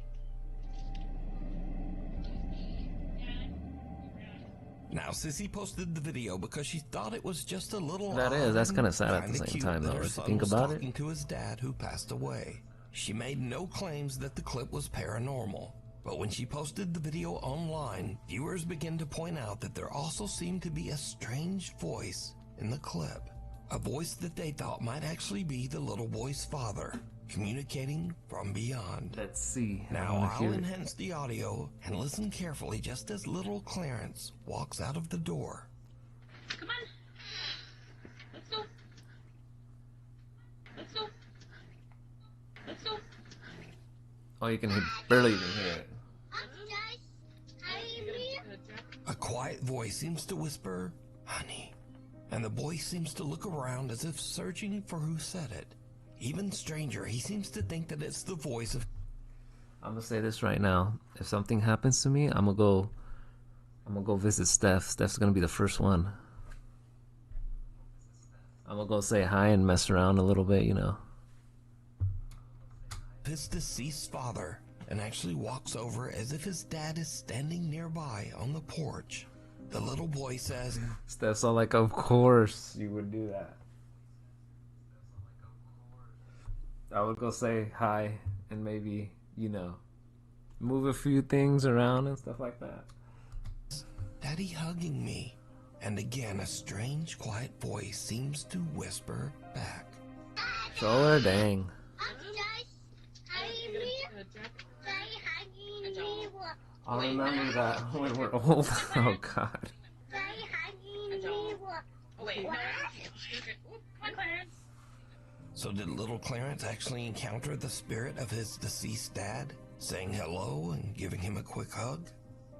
Now, Sissy posted the video because she thought it was just a little That's odd kind of sad and at the kinda same cute time, that though. her If you son think was about talking it. to his dad who passed away. She made no claims that the clip was paranormal, but when she posted the video online, viewers began to point out that there also seemed to be a strange voice in the clip. A voice that they thought might actually be the little boy's father, communicating from beyond. Let's see. Now I'll enhance the audio and listen carefully just as little Clarence walks out of the door. Come on. Let's go. Let's go. Let's go. Oh, you can barely even hear it. A quiet voice seems to whisper, "Honey." And the boy seems to look around as if searching for who said it. Even stranger, he seems to think that it's the voice of... I'm gonna say this right now. If something happens to me, I'm gonna go visit Steph. Steph's gonna be the first one. I'm gonna go say hi and mess around a little bit, you know. his deceased father, and actually walks over as if his dad is standing nearby on the porch. The little boy says, Steph's all like, of course you would do that. I would go say hi and maybe, you know, move a few things around and stuff like that. "Daddy hugging me." And again, a strange, quiet voice seems to whisper back, Show her, dang. I'll remember that when we're old. Oh, God. So did little Clarence actually encounter the spirit of his deceased dad, saying hello and giving him a quick hug?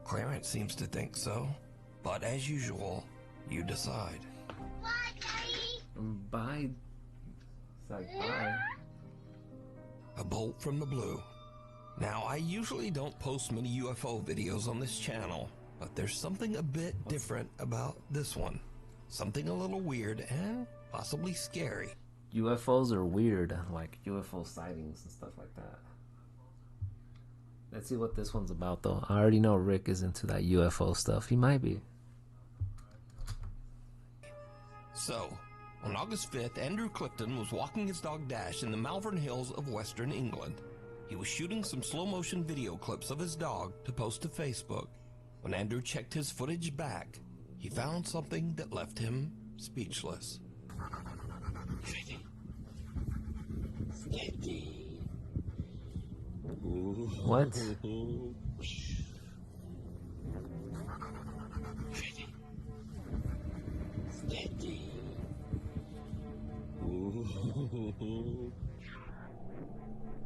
Clarence seems to think so. But as usual, you decide. Bye. It's like, bye. A bolt from the blue. Now, I usually don't post many UFO videos on this channel, but there's something a bit different about this one. Something a little weird and possibly scary. UFOs are weird, like UFO sightings and stuff like that. Let's see what this one's about, though. I already know Rick is into that UFO stuff. He might be. So, on August 5th, Andrew Clifton was walking his dog Dash in the Malvern Hills of Western England. He was shooting some slow-motion video clips of his dog to post to Facebook. When Andrew checked his footage back, he found something that left him speechless. What?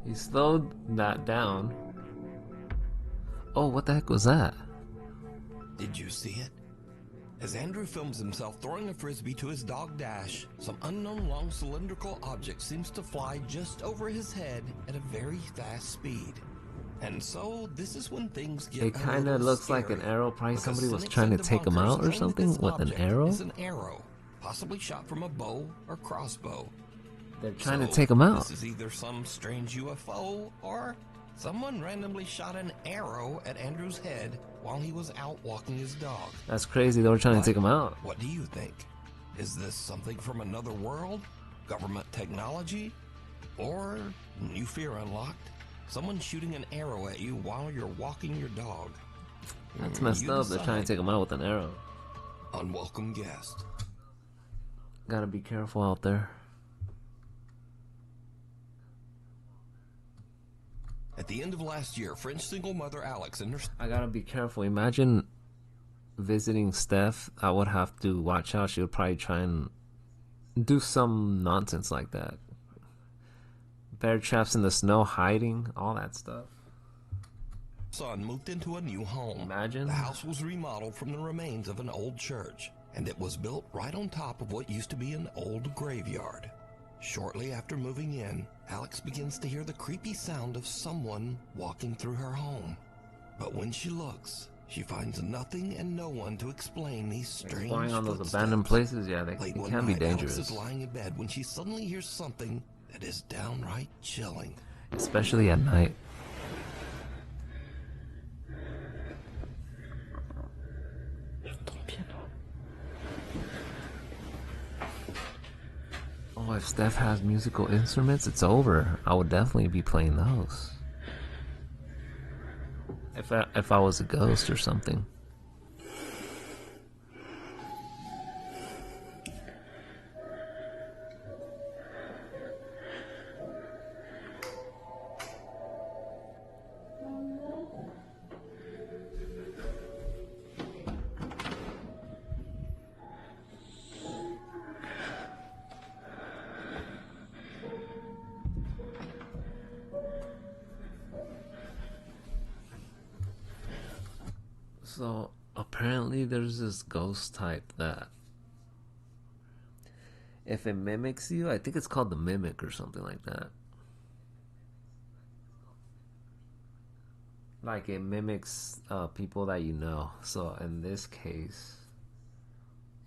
He slowed that down. Oh, what the heck was that? Did you see it? As Andrew films himself throwing a frisbee to his dog Dash, some unknown long cylindrical object seems to fly just over his head at a very fast speed. And so, this is when things get It kind of looks like an arrow. Probably somebody was trying to take him out or something with an arrow. It's an arrow, possibly shot from a bow or crossbow. They're trying to take him out. This is either some strange UFO or someone randomly shot an arrow at Andrew's head while he was out walking his dog. That's crazy. They were trying to take him out. What do you think? Is this something from another world? Government technology? Or, new fear unlocked, someone shooting an arrow at you while you're walking your dog? That's messed up. They're trying to take him out with an arrow. Unwelcome guest. Gotta be careful out there. At the end of last year, French single mother Alex and her... I gotta be careful. Imagine visiting Steph. I would have to watch out. She would probably try and do some nonsense like that. Bear traps in the snow, hiding, all that stuff. Son moved into a new home. Imagine. The house was remodeled from the remains of an old church, and it was built right on top of what used to be an old graveyard. Shortly after moving in, Alex begins to hear the creepy sound of someone walking through her home. But when she looks, she finds nothing and no one to explain these strange Flying on those footsteps. abandoned places, yeah, they Late can one be night, dangerous. Alex is lying in bed when she suddenly hears something that is downright chilling. Especially at night. Oh, if Steph has musical instruments, it's over. I would definitely be playing those. If I was a ghost or something. So, a apparently there's this ghost type that if it mimics you, I think it's called the mimic or something like that. Like it mimics people that you know. So in this case,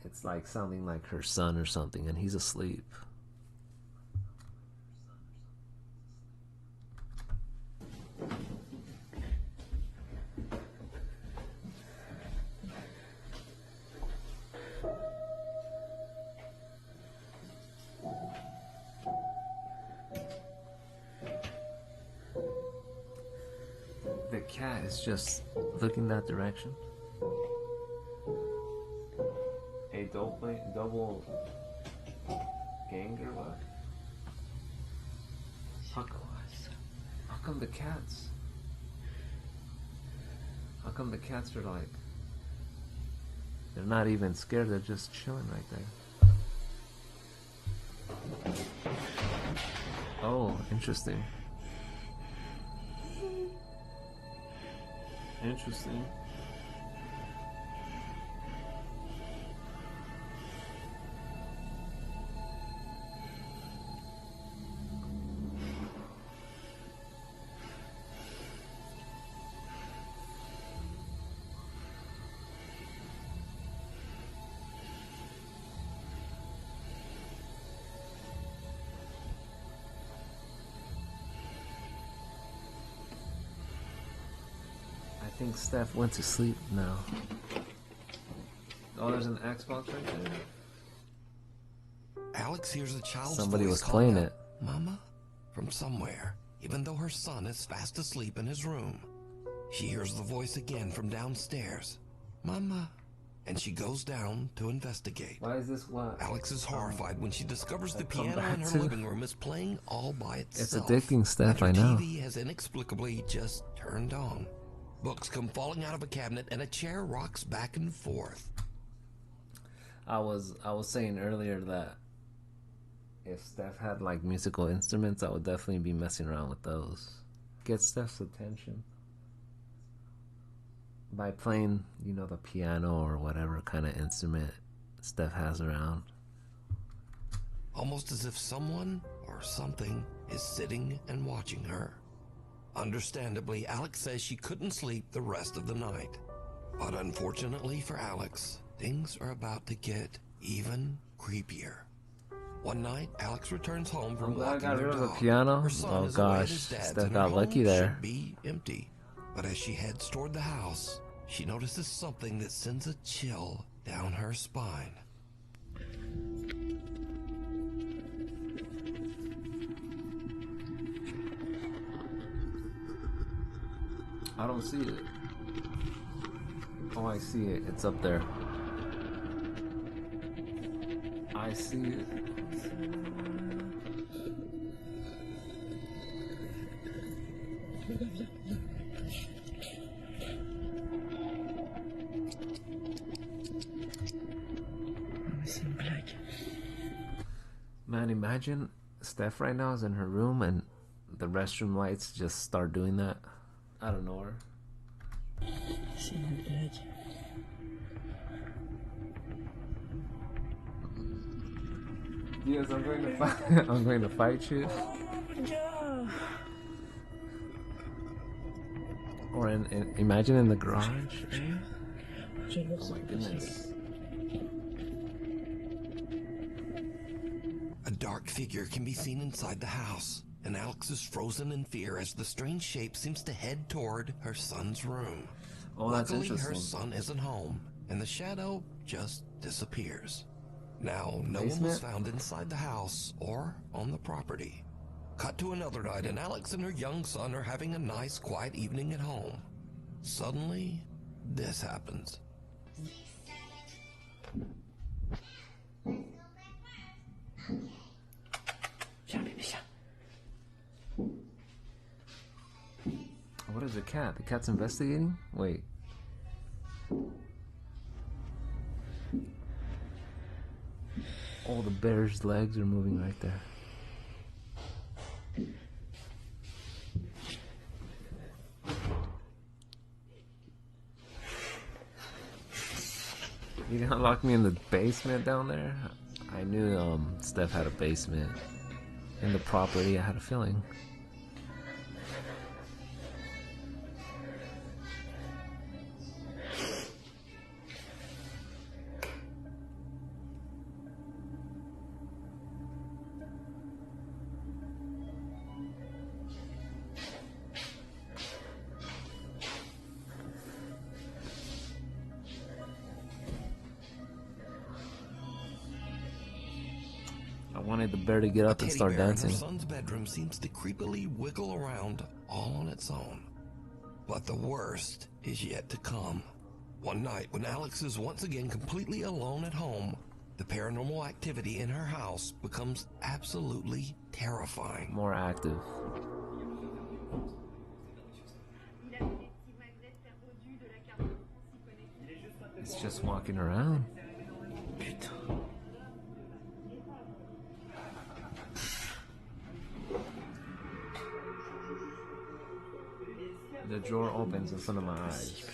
it's like sounding like her son or something, and he's asleep. The cat is just looking that direction. A double gang or what? How come the cats? How come the cats are like, they're not even scared, they're just chilling right there. Oh, interesting. Interesting. I think Steph went to sleep now. Oh, there's an Xbox right there. Alex hears a child's Somebody voice was calling playing out, "Mama?" from somewhere, even though her son is fast asleep in his room. She hears the voice again from downstairs. "Mama." And she goes down to investigate. Why is this what? Alex is horrified when she discovers the come piano back in her to? living room is playing all by itself. It's addicting, Steph, I and her know. TV has inexplicably just turned on. Books come falling out of a cabinet and a chair rocks back and forth. I was saying earlier that if Steph had like musical instruments, I would definitely be messing around with those. Get Steph's attention by playing, you know, the piano or whatever kind of instrument Steph has around. Almost as if someone or something is sitting and watching her. Understandably, Alex says she couldn't sleep the rest of the night. But unfortunately for Alex, things are about to get even creepier. One night, Alex returns home from I'm glad I walking got their rid of the dog. piano. Her son Oh is away at gosh, his dad's, Steph and got her lucky home there. should be empty. But as she heads toward the house, she notices something that sends a chill down her spine. I don't see it. Oh, I see it. It's up there. I see it. Man, imagine Steph right now is in her room and the restroom lights just start doing that out of nowhere. Yes, I'm going to fight. I'm going to fight you. Or imagine in the garage. Oh my goodness. A dark figure can be seen inside the house, and Alex is frozen in fear as the strange shape seems to head toward her son's room. Oh, that's Luckily, interesting. her son isn't home, and the shadow just disappears. Now, no one was Basement? found inside the house or on the property. Cut to another night, and Alex and her young son are having a nice, quiet evening at home. Suddenly, this happens. What is the cat? The cat's investigating? Wait. Oh, the bear's legs are moving right there. You gonna lock me in the basement down there? I knew Steph had a basement in the property. I had a feeling. I wanted the bear to get up and start dancing. Her son's bedroom seems to creepily wiggle around all on its own. But the worst is yet to come. One night, when Alex is once again completely alone at home, the paranormal activity in her house becomes absolutely terrifying. More active. It's just walking around. The drawer opens in front of my eyes.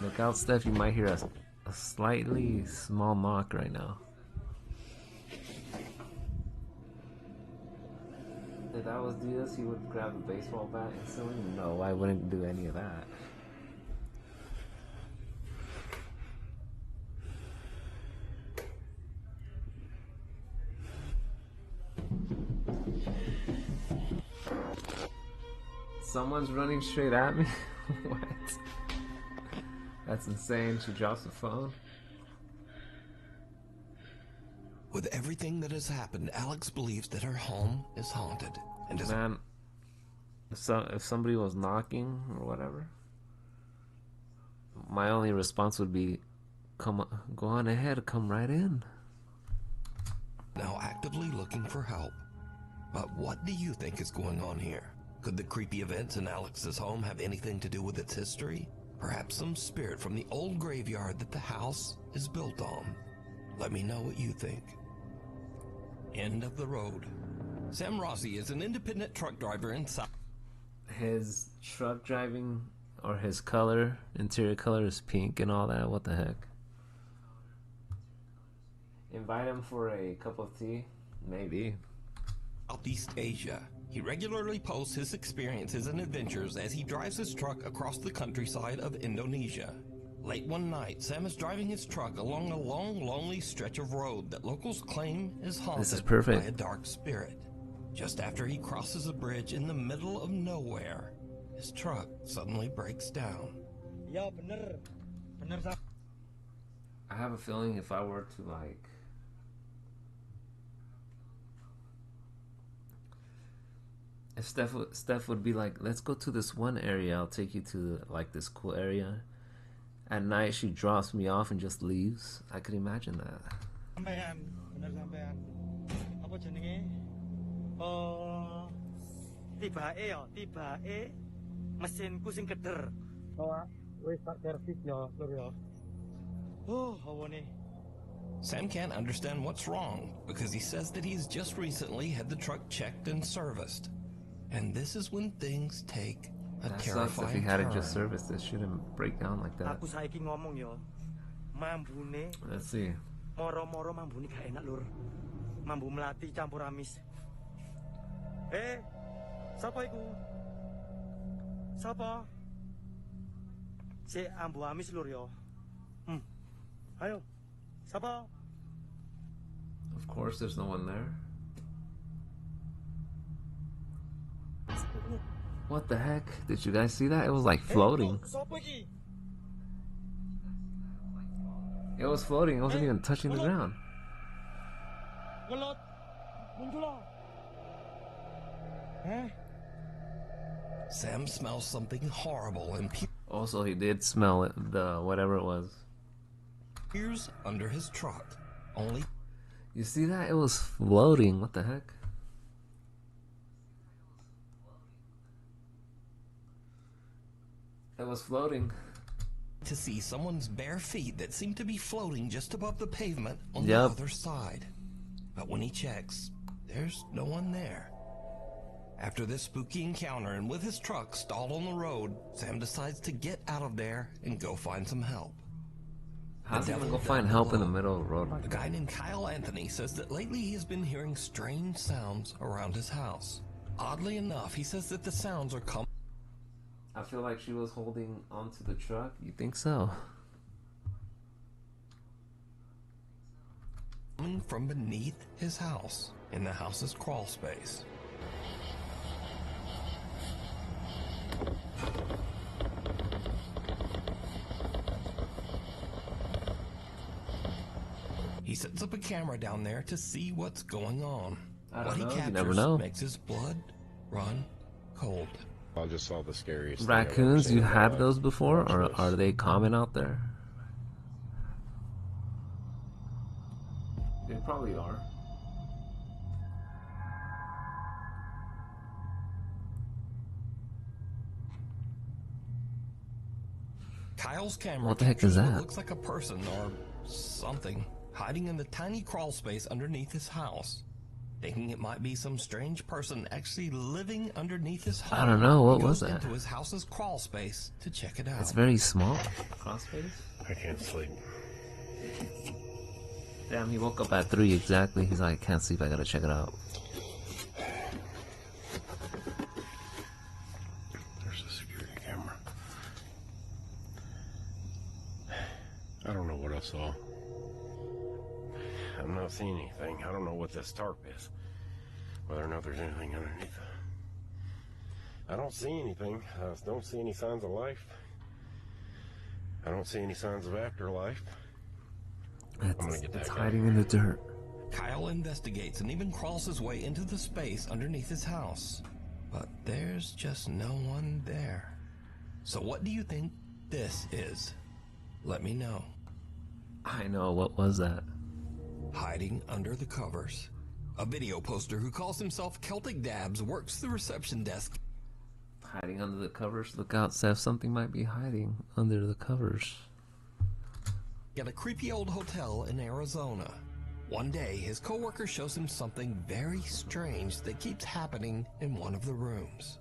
Look out, Steph, you might hear a slightly small knock right now. If I was Diaz, he would grab a baseball bat instantly? No, I wouldn't do any of that. Someone's running straight at me? What? That's insane. She drops the phone. With everything that has happened, Alex believes that her home is haunted. And man, if somebody was knocking or whatever, my only response would be, "Come, go on ahead, come right in." Now actively looking for help. But what do you think is going on here? Could the creepy events in Alex's home have anything to do with its history? Perhaps some spirit from the old graveyard that the house is built on? Let me know what you think. End of the road. Sam Rossi is an independent truck driver in South. His truck driving, or his color, interior color is pink and all that. What the heck? Invite him for a cup of tea? Maybe. Southeast Asia. He regularly posts his experiences and adventures as he drives his truck across the countryside of Indonesia. Late one night, Sam is driving his truck along a long, lonely stretch of road that locals claim is haunted by a dark spirit. Just after he crosses a bridge in the middle of nowhere, his truck suddenly breaks down. I have a feeling if I were to if Steph would be like, let's go to this one area, I'll take you to this cool area. At night she drops me off and just leaves. I could imagine that. Sampean, bener sampean. Apa jenenge? Tibake ya, tibake mesinku sing keder. Oh, wis tak servis ya, Lur ya. Oh, hawane. Sam can't understand what's wrong because he says that he's just recently had the truck checked and serviced. And this is when things take a terrifying sucks if he had it just serviced. It shouldn't break down like that. Aku saiki ngomong yo. Mambune. Let's see. Moro-moro mambune gak enak, Lur. Mambu melati campur amis. Sapa iku? Sapa? Si ambu amis, Lur yo. Ayo. Sapa? Of course there's no one there. What the heck? Did you guys see that? It was like floating. It was floating. It wasn't even touching the ground. Sam smells something horrible and also he did smell it, the whatever it was. Here's under his truck. Only you see that? It was floating. What the heck? It was floating. To see someone's bare feet that seem to be floating just above the pavement on the other side. But when he checks, there's no one there. After this spooky encounter and with his truck stalled on the road, Sam decides to get out of there and go find some help. How's he gonna go find help in the middle of the road? A guy named Kyle Anthony says that lately he has been hearing strange sounds around his house. Oddly enough, he says that the sounds are coming. I feel like she was holding onto the truck. You think so? Coming from beneath his house in the house's crawl space. He sets up a camera down there to see what's going on. What he captures you never know. Makes his blood run cold. I just saw the scariest Raccoons, you had those before, or are they common out there? They probably are. Kyle's camera What the heck is captures what that? looks like a person or something hiding in the tiny crawl space underneath his house. Thinking it might be some strange person actually living underneath his home. I don't know, what he was goes that? into his house's crawl space to check it out. It's very small. Crawl space? I can't sleep. Damn, he woke up at 3 exactly. He's like, I can't sleep, I gotta check it out. There's a security camera. I don't know what I saw. I'm not seeing anything. I don't know what this tarp is. Whether or not there's anything underneath. I don't see anything. I don't see any signs of life. I don't see any signs of afterlife. I'm gonna get that It's guy. hiding in the dirt. Kyle investigates and even crawls his way into the space underneath his house. But there's just no one there. So what do you think this is? Let me know. I know, what was that? Hiding under the covers. A video poster who calls himself Celtic Dabs works the reception desk. Hiding under the covers? Look out, Seth, something might be hiding under the covers. At a creepy old hotel in Arizona. One day, his coworker shows him something very strange that keeps happening in one of the rooms.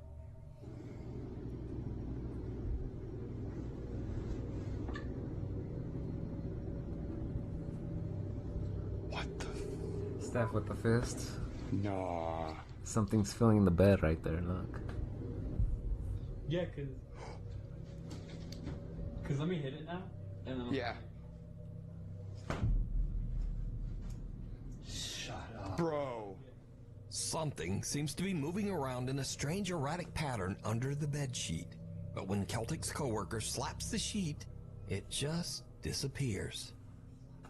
Steph with the fist. Nah. Something's filling the bed right there, look. Yeah, cause let me hit it now, and then Yeah. Shut up, bro. Something seems to be moving around in a strange erratic pattern under the bed sheet. But when Celtic's coworker slaps the sheet, it just disappears.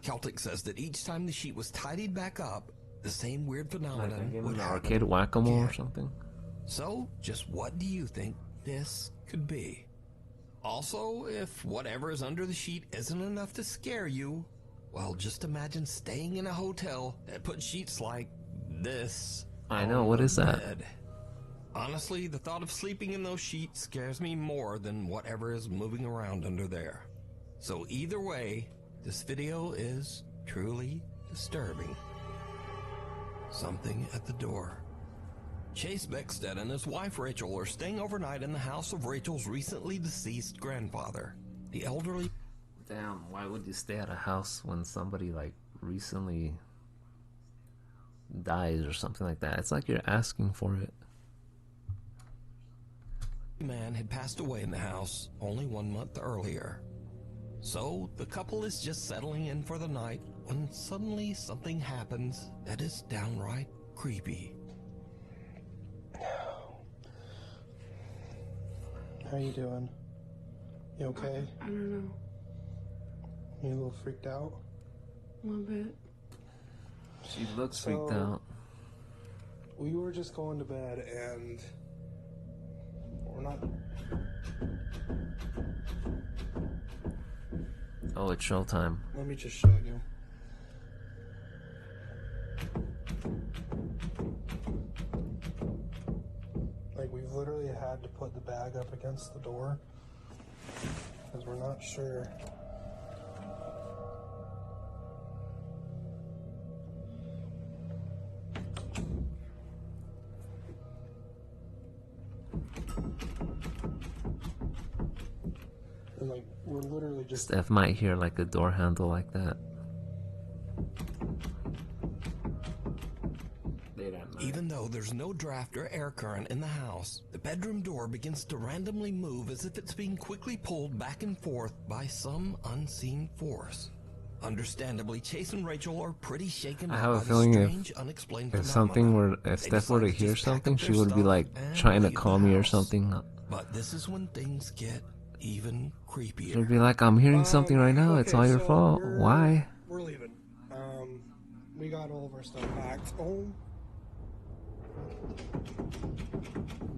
Celtic says that each time the sheet was tidied back up, the same weird phenomenon would An happen. arcade whack-a-mole or again. something? So, just what do you think this could be? Also, if whatever is under the sheet isn't enough to scare you, well, just imagine staying in a hotel that puts sheets like this. I know, on what the is that? bed. Honestly, the thought of sleeping in those sheets scares me more than whatever is moving around under there. So either way, this video is truly disturbing. Something at the door. Chase Beckstead and his wife Rachel are staying overnight in the house of Rachel's recently deceased grandfather. The elderly... Damn, why would you stay at a house when somebody like recently dies or something like that? It's like you're asking for it. man had passed away in the house only 1 month earlier. So the couple is just settling in for the night when suddenly something happens that is downright creepy. How you doing? You okay? I don't know. You a little freaked out? A little bit. She looks freaked out. We were just going to bed and we're not... Oh, it's showtime. Let me just show you. Like, we've literally had to put the bag up against the door because we're not sure. And like, we're literally just... Steph might hear like a door handle like that. Even though there's no draft or air current in the house, the bedroom door begins to randomly move as if it's being quickly pulled back and forth by some unseen force. Understandably, Chase and Rachel are pretty shaken I up have a by feeling the strange, unexplained if phenomena. something were, if Steph were to hear something, she would be like trying to call me or something. But this is when things get even creepier. She'd be like, I'm hearing something right now. It's all your fault. Why? We're leaving. We got all of our stuff packed. Oh.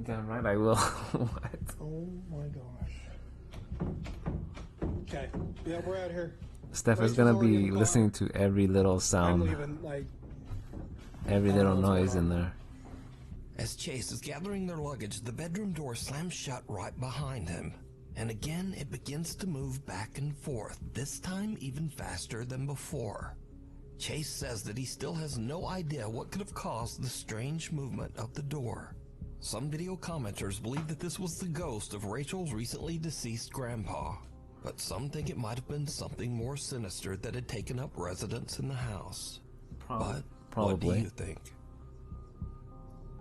Damn right I will. What? Oh my gosh. Okay. Yeah, we're out here. Steph is gonna be listening to every little sound, I'm leaving, like, every little noise in there. As Chase is gathering their luggage, the bedroom door slams shut right behind him. And again, it begins to move back and forth, this time even faster than before. Chase says that he still has no idea what could have caused the strange movement of the door. Some video commenters believe that this was the ghost of Rachel's recently deceased grandpa, but some think it might have been something more sinister that had taken up residence in the house. But what do you think?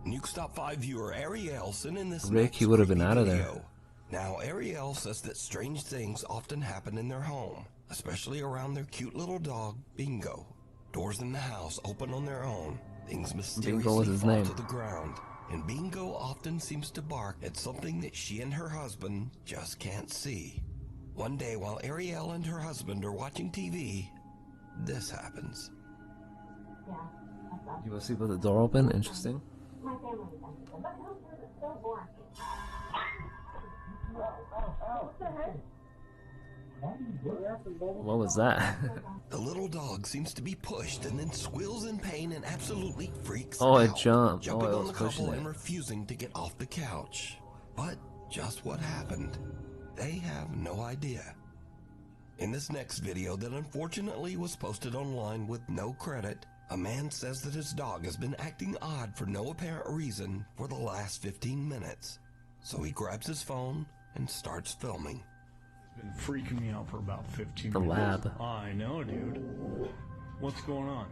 Nuke Stop 5 viewer Ariel sent in this Rick, he would have been out of there. video. Now, Ariel says that strange things often happen in their home, especially around their cute little dog, Bingo. Doors in the house open on their own, things mysteriously fall to the ground, and Bingo often seems to bark at something that she and her husband just can't see. One day, while Ariel and her husband are watching TV, this happens. You will sleep with the door open? Interesting. What was that? The little dog seems to be pushed and then squeals in pain and absolutely freaks Oh, out. it jumped. Jumping Oh, it on was the couple pushing and it. refusing to get off the couch. But just what happened? They have no idea. In this next video that unfortunately was posted online with no credit, a man says that his dog has been acting odd for no apparent reason for the last 15 minutes. So he grabs his phone and starts filming. Been freaking me out for about 15 The minutes. lab. I know, dude. What's going on?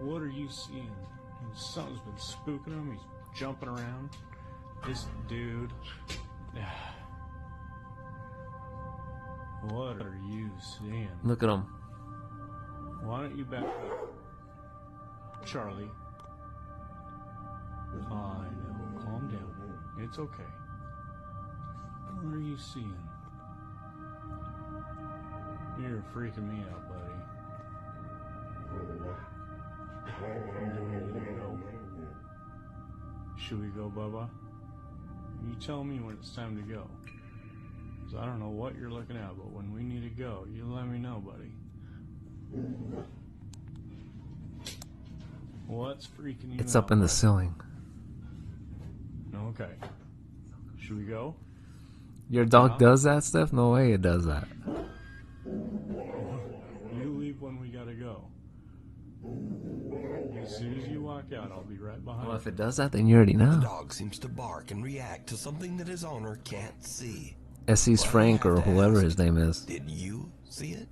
What are you seeing? Something's been spooking him. He's jumping around. This dude. What are you seeing? Look at him. Why don't you back up? Charlie. I know. Calm down. It's okay. What are you seeing? You're freaking me out, buddy. Should we go, Bubba? You tell me when it's time to go. 'Cause I don't know what you're looking at, but when we need to go, you let me know, buddy. What's freaking you out? It's up in the ceiling. Okay. Should we go? Your dog does that stuff? No way it does that. You leave when we gotta go. As soon as you walk out, I'll be right behind you. Well, if it does that, then you already The know. dog seems to bark and react to something that his owner can't see. Essie's Frank or whoever his name is. Did you see it?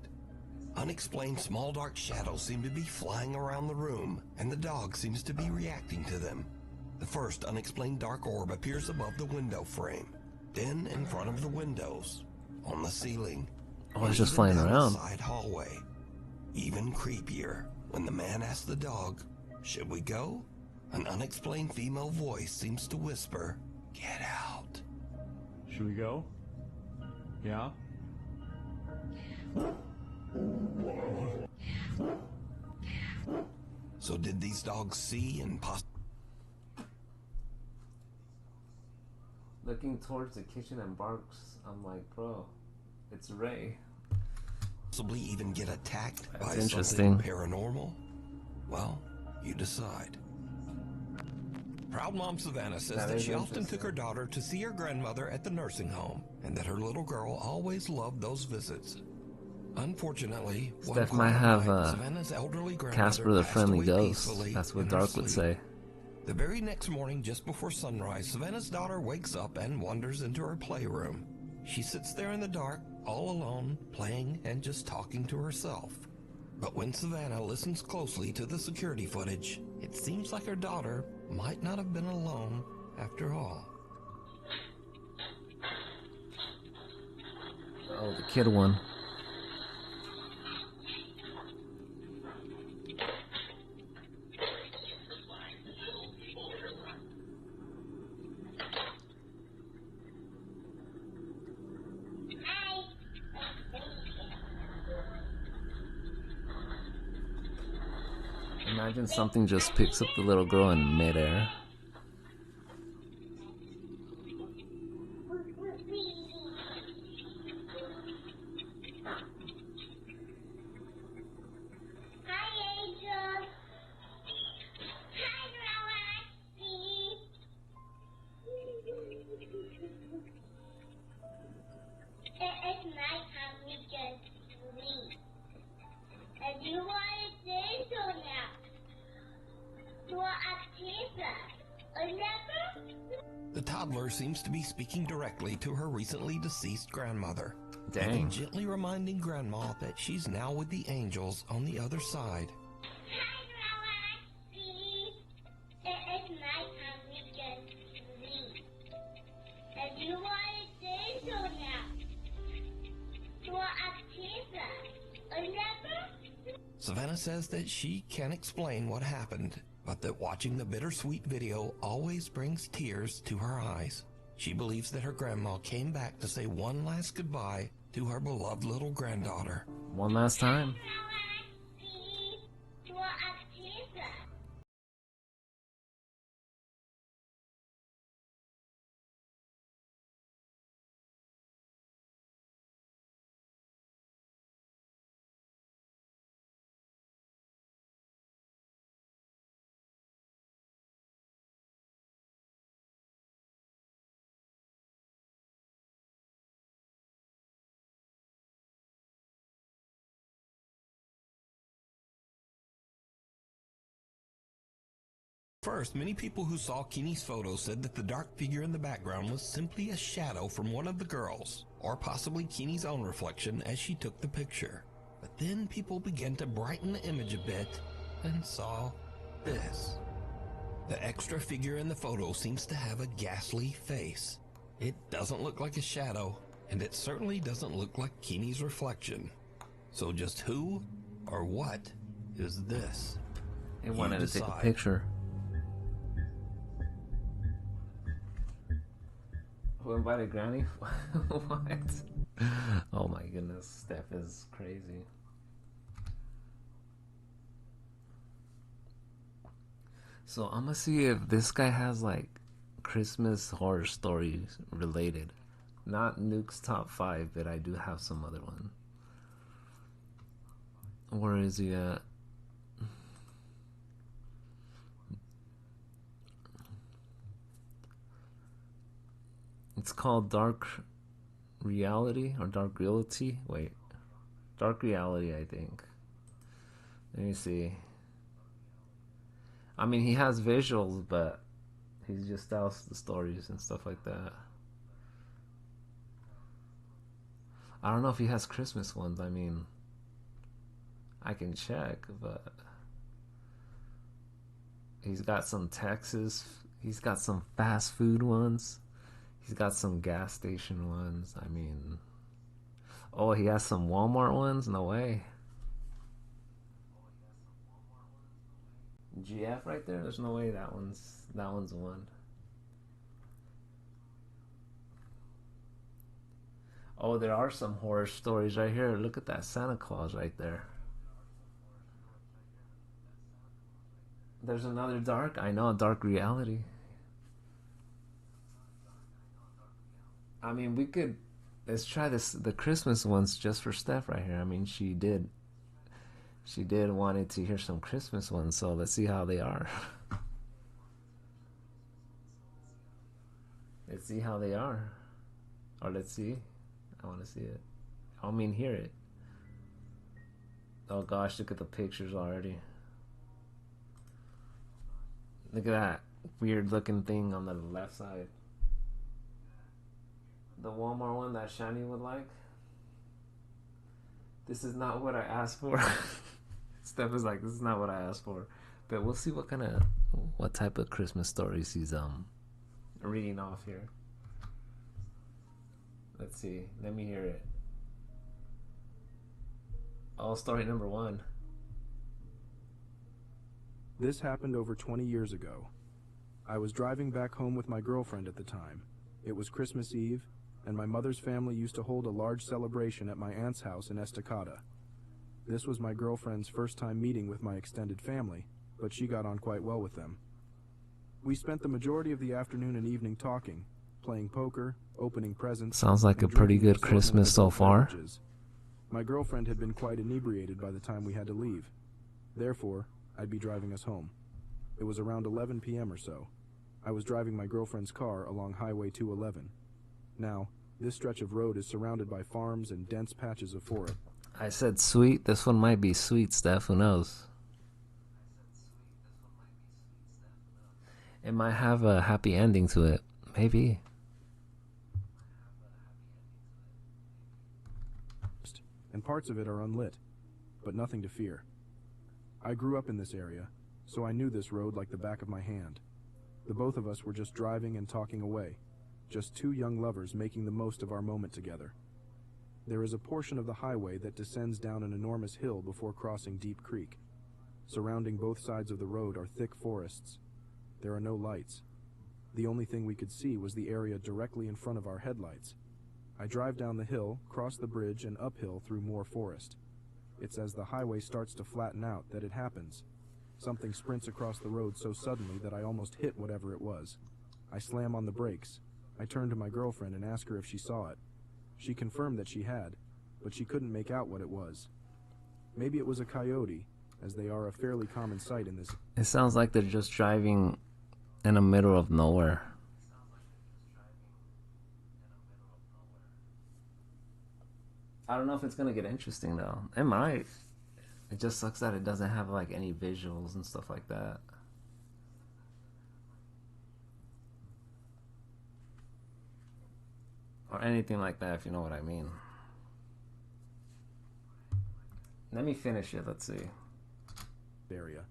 Unexplained small dark shadows seem to be flying around the room, and the dog seems to be reacting to them. The first unexplained dark orb appears above the window frame, then in front of the windows, on the ceiling. Oh, it's just even flying down the around. side hallway. Even creepier, when the man asks the dog, "Should we go?" An unexplained female voice seems to whisper, "Get out." Should we go? Yeah? So did these dogs see and Looking towards the kitchen and barks. I'm like, bro, it's Ray. possibly even get attacked by That's interesting. something paranormal? Well, you decide. Proud mom Savannah says That that is she often interesting. took her daughter to see her grandmother at the nursing home, and that her little girl always loved those visits. Unfortunately, one Steph might quiet have night, Savannah's elderly grandmother Casper the passed Friendly away Ghost. peacefully That's what in her Dark would sleep. say. The very next morning, just before sunrise, Savannah's daughter wakes up and wanders into her playroom. She sits there in the dark, all alone, playing and just talking to herself. But when Savannah listens closely to the security footage, it seems like her daughter might not have been alone after all. Oh, the kid one. Imagine something just picks up the little girl in midair. The toddler seems to be speaking directly to her recently deceased grandmother. Dang. And gently reminding Grandma that she's now with the angels on the other side. Savannah says that she can't explain what happened, but that watching the bittersweet video always brings tears to her eyes. She believes that her grandma came back to say one last goodbye to her beloved little granddaughter. One last time. First, many people who saw Keeney's photo said that the dark figure in the background was simply a shadow from one of the girls, or possibly Keeney's own reflection as she took the picture. But then people began to brighten the image a bit and saw this. The extra figure in the photo seems to have a ghastly face. It doesn't look like a shadow, and it certainly doesn't look like Keeney's reflection. So just who or what is this? They wanted to take a decide. picture. Who invited Granny? What? Oh my goodness, Steph is crazy. So I'm gonna see if this guy has like Christmas horror stories related. Not Nuke's top 5, but I do have some other one. Where is he at? It's called Dark Reality or Dark Reality. Wait. Dark Reality, I think. Let me see. I mean, he has visuals, but he just tells the stories and stuff like that. I don't know if he has Christmas ones. I mean, I can check, but he's got some Texas. He's got some fast food ones. He's got some gas station ones. I mean, oh, he has some Walmart ones? No way. GF right there? There's no way that one's one. Oh, there are some horror stories right here. Look at that Santa Claus right there. There's another dark. I know, Dark Reality. I mean, we could, let's try the Christmas ones just for Steph right here. I mean, she did wanted to hear some Christmas ones, so let's see how they are. Let's see how they are. Or let's see. I want to see it. I mean, hear it. Oh gosh, look at the pictures already. Look at that weird looking thing on the left side. The Walmart one that Shani would like. This is not what I asked for. Steph is like, this is not what I asked for. But we'll see what type of Christmas stories he's reading off here. Let's see. Let me hear it. Oh, story number 1. This happened over 20 years ago. I was driving back home with my girlfriend at the time. It was Christmas Eve, and my mother's family used to hold a large celebration at my aunt's house in Estacada. This was my girlfriend's first time meeting with my extended family, but she got on quite well with them. We spent the majority of the afternoon and evening talking, playing poker, opening presents. Sounds like a pretty good Christmas so far. My girlfriend had been quite inebriated by the time we had to leave. Therefore, I'd be driving us home. It was around 11 p.m. or so. I was driving my girlfriend's car along Highway 211. Now, this stretch of road is surrounded by farms and dense patches of forest. I said sweet. This one might be sweet, Steph. Who knows? It might have a happy ending to it. Maybe. And parts of it are unlit, but nothing to fear. I grew up in this area, so I knew this road like the back of my hand. The both of us were just driving and talking away, just two young lovers making the most of our moment together. There is a portion of the highway that descends down an enormous hill before crossing Deep Creek. Surrounding both sides of the road are thick forests. There are no lights. The only thing we could see was the area directly in front of our headlights. I drive down the hill, cross the bridge, and uphill through more forest. It's as the highway starts to flatten out that it happens. Something sprints across the road so suddenly that I almost hit whatever it was. I slam on the brakes. I turn to my girlfriend and ask her if she saw it. She confirmed that she had, but she couldn't make out what it was. Maybe it was a coyote, as they are a fairly common sight in this. It sounds like they're just driving in the middle of nowhere. I don't know if it's gonna get interesting though. It might. It just sucks that it doesn't have like any visuals and stuff like that. Or anything like that, if you know what I mean. Let me finish it, let's see. Area.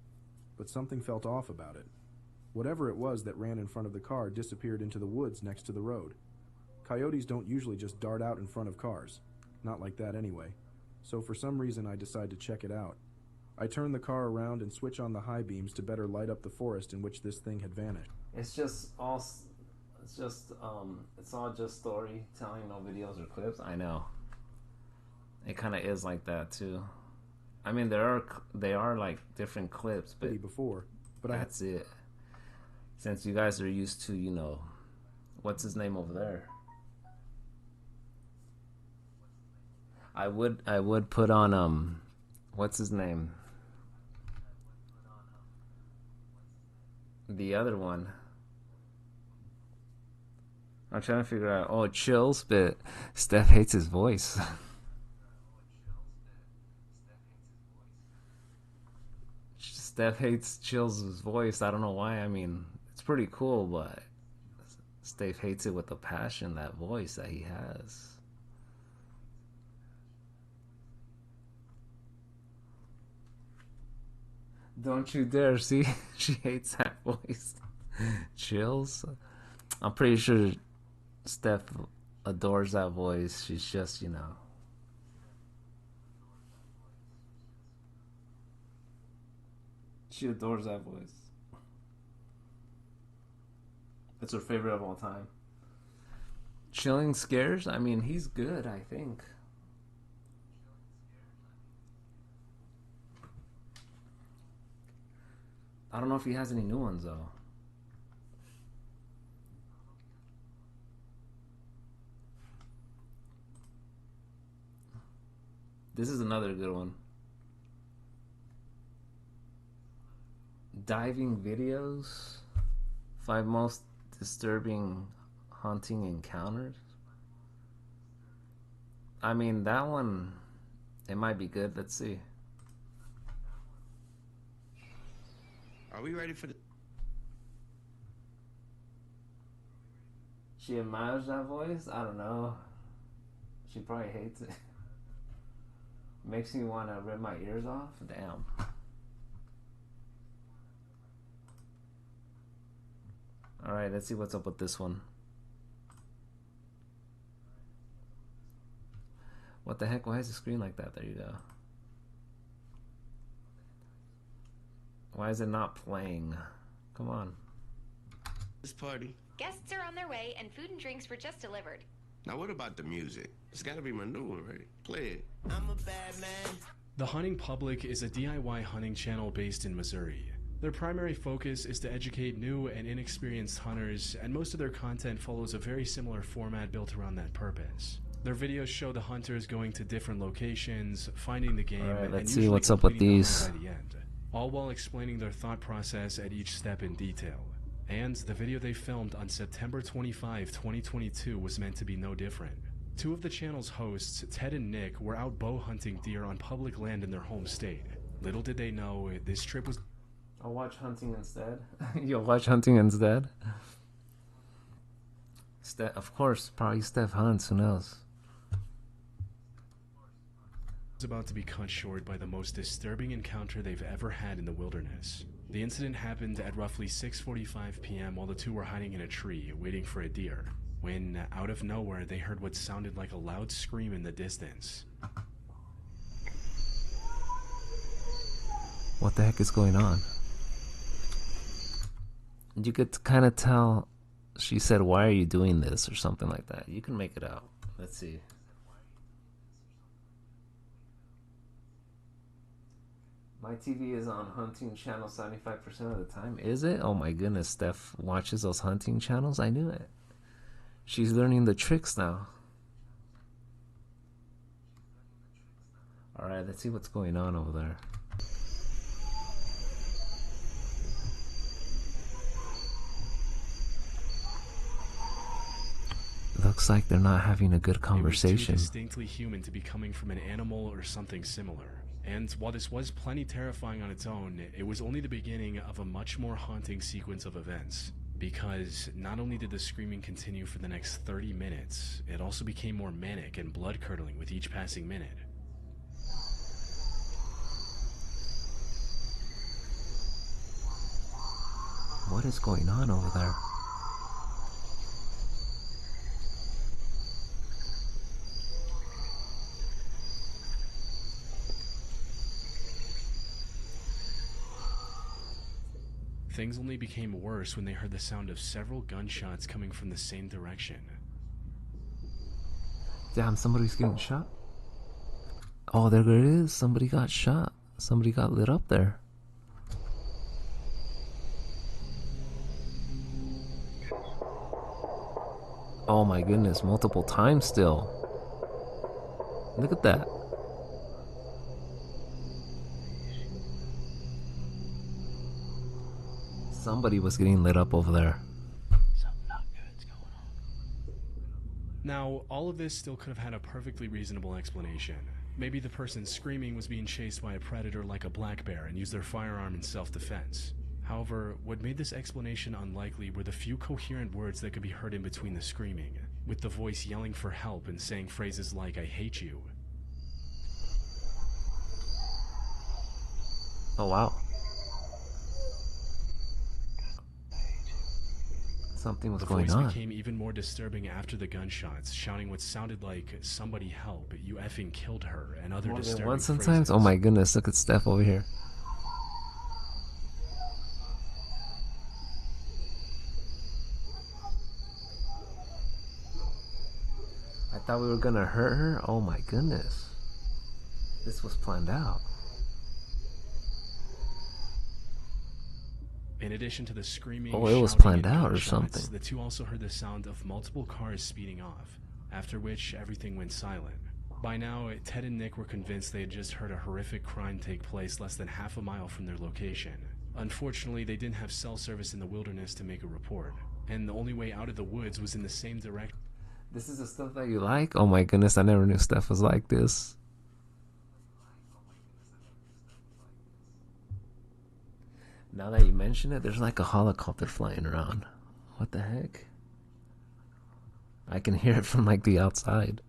But something felt off about it. Whatever it was that ran in front of the car disappeared into the woods next to the road. Coyotes don't usually just dart out in front of cars. Not like that anyway. So for some reason I decide to check it out. I turn the car around and switch on the high beams to better light up the forest in which this thing had vanished. It's all just storytelling, no videos or clips. I know. It kind of is like that too. I mean, they are like different clips, but that's it. Since you guys are used to, you know, what's his name over there? I would put on what's his name? The other one. I'm trying to figure out. Oh, Chills, but Steph hates his voice. Steph hates Chills' voice. I don't know why. I mean, it's pretty cool, but Steph hates it with a passion, that voice that he has. Don't you dare. See, she hates that voice. Chills. I'm pretty sure Steph adores that voice. She's just, you know. She adores that voice. It's her favorite of all time. Chilling Scares? I mean, he's good, I think. I don't know if he has any new ones, though. This is another good one. Diving videos. 5 most disturbing haunting encounters. I mean, that one, it might be good. Let's see. Are we ready for the... She admires that voice? I don't know. She probably hates it. Makes me want to rip my ears off? Damn. Alright, let's see what's up with this one. What the heck? Why is the screen like that? There you go. Why is it not playing? Come on. This party. Guests are on their way and food and drinks were just delivered. Now what about the music? It's gotta be my new one, right? Play it. I'm a bad man. The Hunting Public is a DIY hunting channel based in Missouri. Their primary focus is to educate new and inexperienced hunters, and most of their content follows a very similar format built around that purpose. Their videos show the hunters going to different locations, finding the game, Alright, and let's usually see what's up with completing the these. hunt by the end, all while explaining their thought process at each step in detail. And the video they filmed on September 25, 2022 was meant to be no different. Two of the channel's hosts, Ted and Nick, were out bow hunting deer on public land in their home state. Little did they know, this trip was... I'll watch hunting instead. You'll watch hunting instead? Of course, probably Steph hunts, who knows? Was about to be cut short by the most disturbing encounter they've ever had in the wilderness. The incident happened at roughly 6:45 p.m. while the two were hiding in a tree, waiting for a deer, when, out of nowhere, they heard what sounded like a loud scream in the distance. What the heck is going on? You could kind of tell she said, "Why are you doing this?" or something like that. You can make it out. Let's see. My TV is on hunting channel 75% of the time. Is it? Oh my goodness, Steph watches those hunting channels? I knew it. She's learning the tricks now. Alright, let's see what's going on over there. Looks like they're not having a good conversation. It was too distinctly human to be coming from an animal or something similar. And while this was plenty terrifying on its own, it was only the beginning of a much more haunting sequence of events. Because not only did the screaming continue for the next 30 minutes, it also became more manic and blood-curdling with each passing minute. What is going on over there? Things only became worse when they heard the sound of several gunshots coming from the same direction. Damn, somebody's getting shot. Oh, there it is. Somebody got shot. Somebody got lit up there. Oh my goodness, multiple times still. Look at that. Somebody was getting lit up over there. Now, all of this still could have had a perfectly reasonable explanation. Maybe the person screaming was being chased by a predator like a black bear and used their firearm in self-defense. However, what made this explanation unlikely were the few coherent words that could be heard in between the screaming, with the voice yelling for help and saying phrases like, "I hate you." Oh wow. Something was going on. The voice became even more disturbing after the gunshots, shouting what sounded like, "Somebody help, you effing killed her," and other disturbing Once phrases. sometimes? Oh my goodness, look at Steph over here. I thought we were gonna hurt her? Oh my goodness. This was planned out. In addition to the screaming, Oh, it was shouting, planned and out or gunshots, something. The two also heard the sound of multiple cars speeding off, after which everything went silent. By now, Ted and Nick were convinced they had just heard a horrific crime take place less than half a mile from their location. Unfortunately, they didn't have cell service in the wilderness to make a report, and the only way out of the woods was in the same direction. This is the stuff that you like? Oh my goodness, I never knew Steph was like this. Now that you mention it, there's like a helicopter flying around. What the heck? I can hear it from like the outside.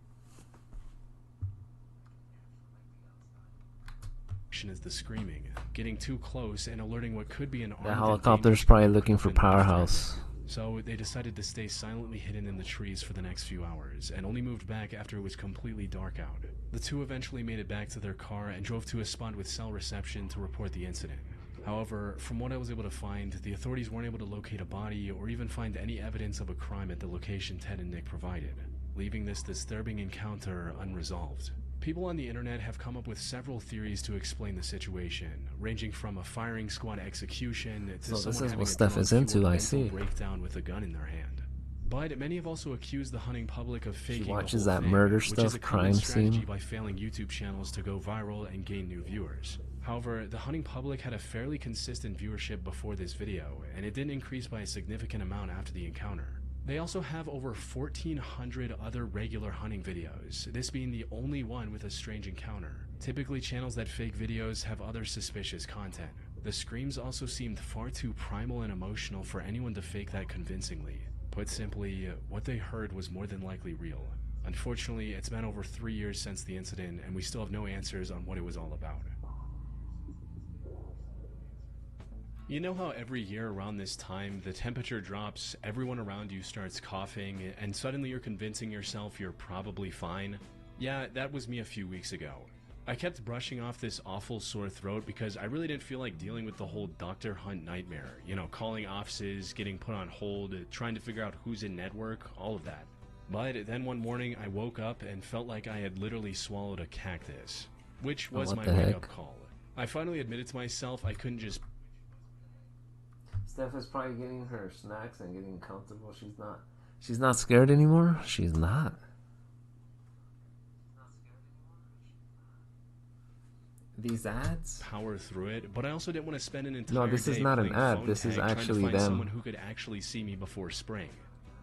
Is the screaming, getting too close and alerting what could be an armed The and helicopter's dangerous probably group looking for within the Powerhouse. threat. So they decided to stay silently hidden in the trees for the next few hours and only moved back after it was completely dark out. The two eventually made it back to their car and drove to a spot with cell reception to report the incident. However, from what I was able to find, the authorities weren't able to locate a body or even find any evidence of a crime at the location Ted and Nick provided, leaving this disturbing encounter unresolved. People on the internet have come up with several theories to explain the situation, ranging from a firing squad execution to So this someone is having what a Steph is drug-fueled into, I mental see. breakdown with a gun in their hand. But many have also accused the hunting public of faking watches the whole that thing, murder which is stuff, a common crime strategy scene. by failing YouTube channels to go viral and gain new viewers. However, the hunting public had a fairly consistent viewership before this video, and it didn't increase by a significant amount after the encounter. They also have over 1,400 other regular hunting videos, this being the only one with a strange encounter. Typically, channels that fake videos have other suspicious content. The screams also seemed far too primal and emotional for anyone to fake that convincingly. Put simply, what they heard was more than likely real. Unfortunately, it's been over 3 years since the incident, and we still have no answers on what it was all about. You know how every year around this time, the temperature drops, everyone around you starts coughing, and suddenly you're convincing yourself you're probably fine? Yeah, that was me a few weeks ago. I kept brushing off this awful sore throat because I really didn't feel like dealing with the whole Dr. Hunt nightmare. You know, calling offices, getting put on hold, trying to figure out who's in network, all of that. But then one morning I woke up and felt like I had literally swallowed a cactus, which was What my the wake-up heck? call. I finally admitted to myself I couldn't just Steph is probably getting her snacks and getting comfortable. She's not scared anymore? She's not. These ads? power through it, but I also didn't want to spend an entire No, this is day not an playing ad. phone This is tag trying to actually find them. someone who could actually see me before spring.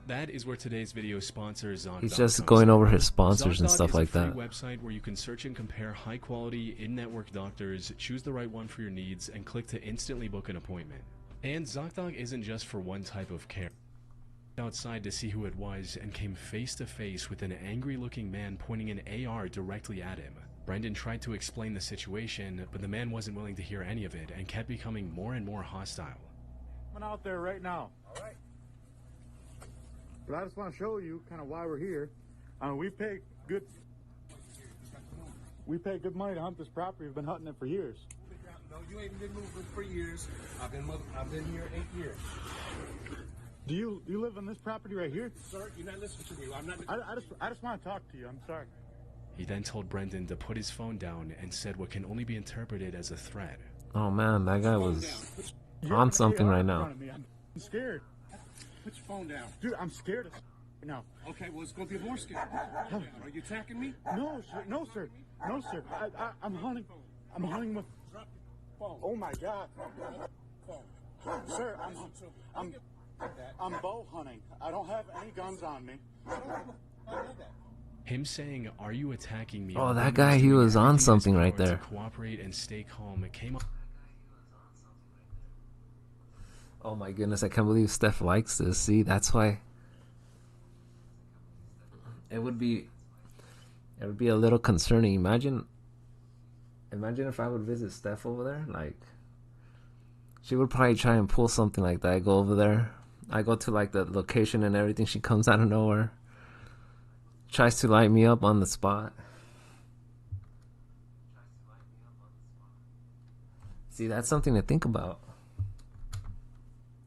That is where today's video sponsor ZocDoc He's just comes going in. over his sponsors and ZocDoc stuff is like a free that. website where you can search and compare high-quality, in-network doctors, choose the right one for your needs, and click to instantly book an appointment. And ZocDoc isn't just for one type of care. Outside to see who it was and came face to face with an angry-looking man pointing an AR directly at him. Brendan tried to explain the situation, but the man wasn't willing to hear any of it and kept becoming more and more hostile. I'm out there right now. All right. But I just want to show you kind of why we're here. We pay good money to hunt this property. We've been hunting it for years. No, you ain't been moving for years. I've been here 8 years. Do you live on this property right here? Sir, you're not listening to me. I'm not. I just want to talk to you. I'm sorry. He then told Brendan to put his phone down and said what can only be interpreted as a threat. Oh man, that guy was on something right now. I'm scared. Put your phone down. Dude, I'm scared of now. Okay, well, it's going to be more scary. Are you attacking me? No, sir. No, sir. No, sir. I'm hunting. I'm hunting with. Oh my God. Sir, I'm bow hunting. I don't have any guns on me. Him saying, "Are you attacking me?" Oh, that guy, he was on something right there. To cooperate and stay calm, it came up. Oh my goodness, I can't believe Steph likes this. See, that's why it would be a little concerning. Imagine if I would visit Steph over there. Like, she would probably try and pull something like that. I go over there, I go to like the location and everything. She comes out of nowhere, tries to light me up on the spot. See, that's something to think about.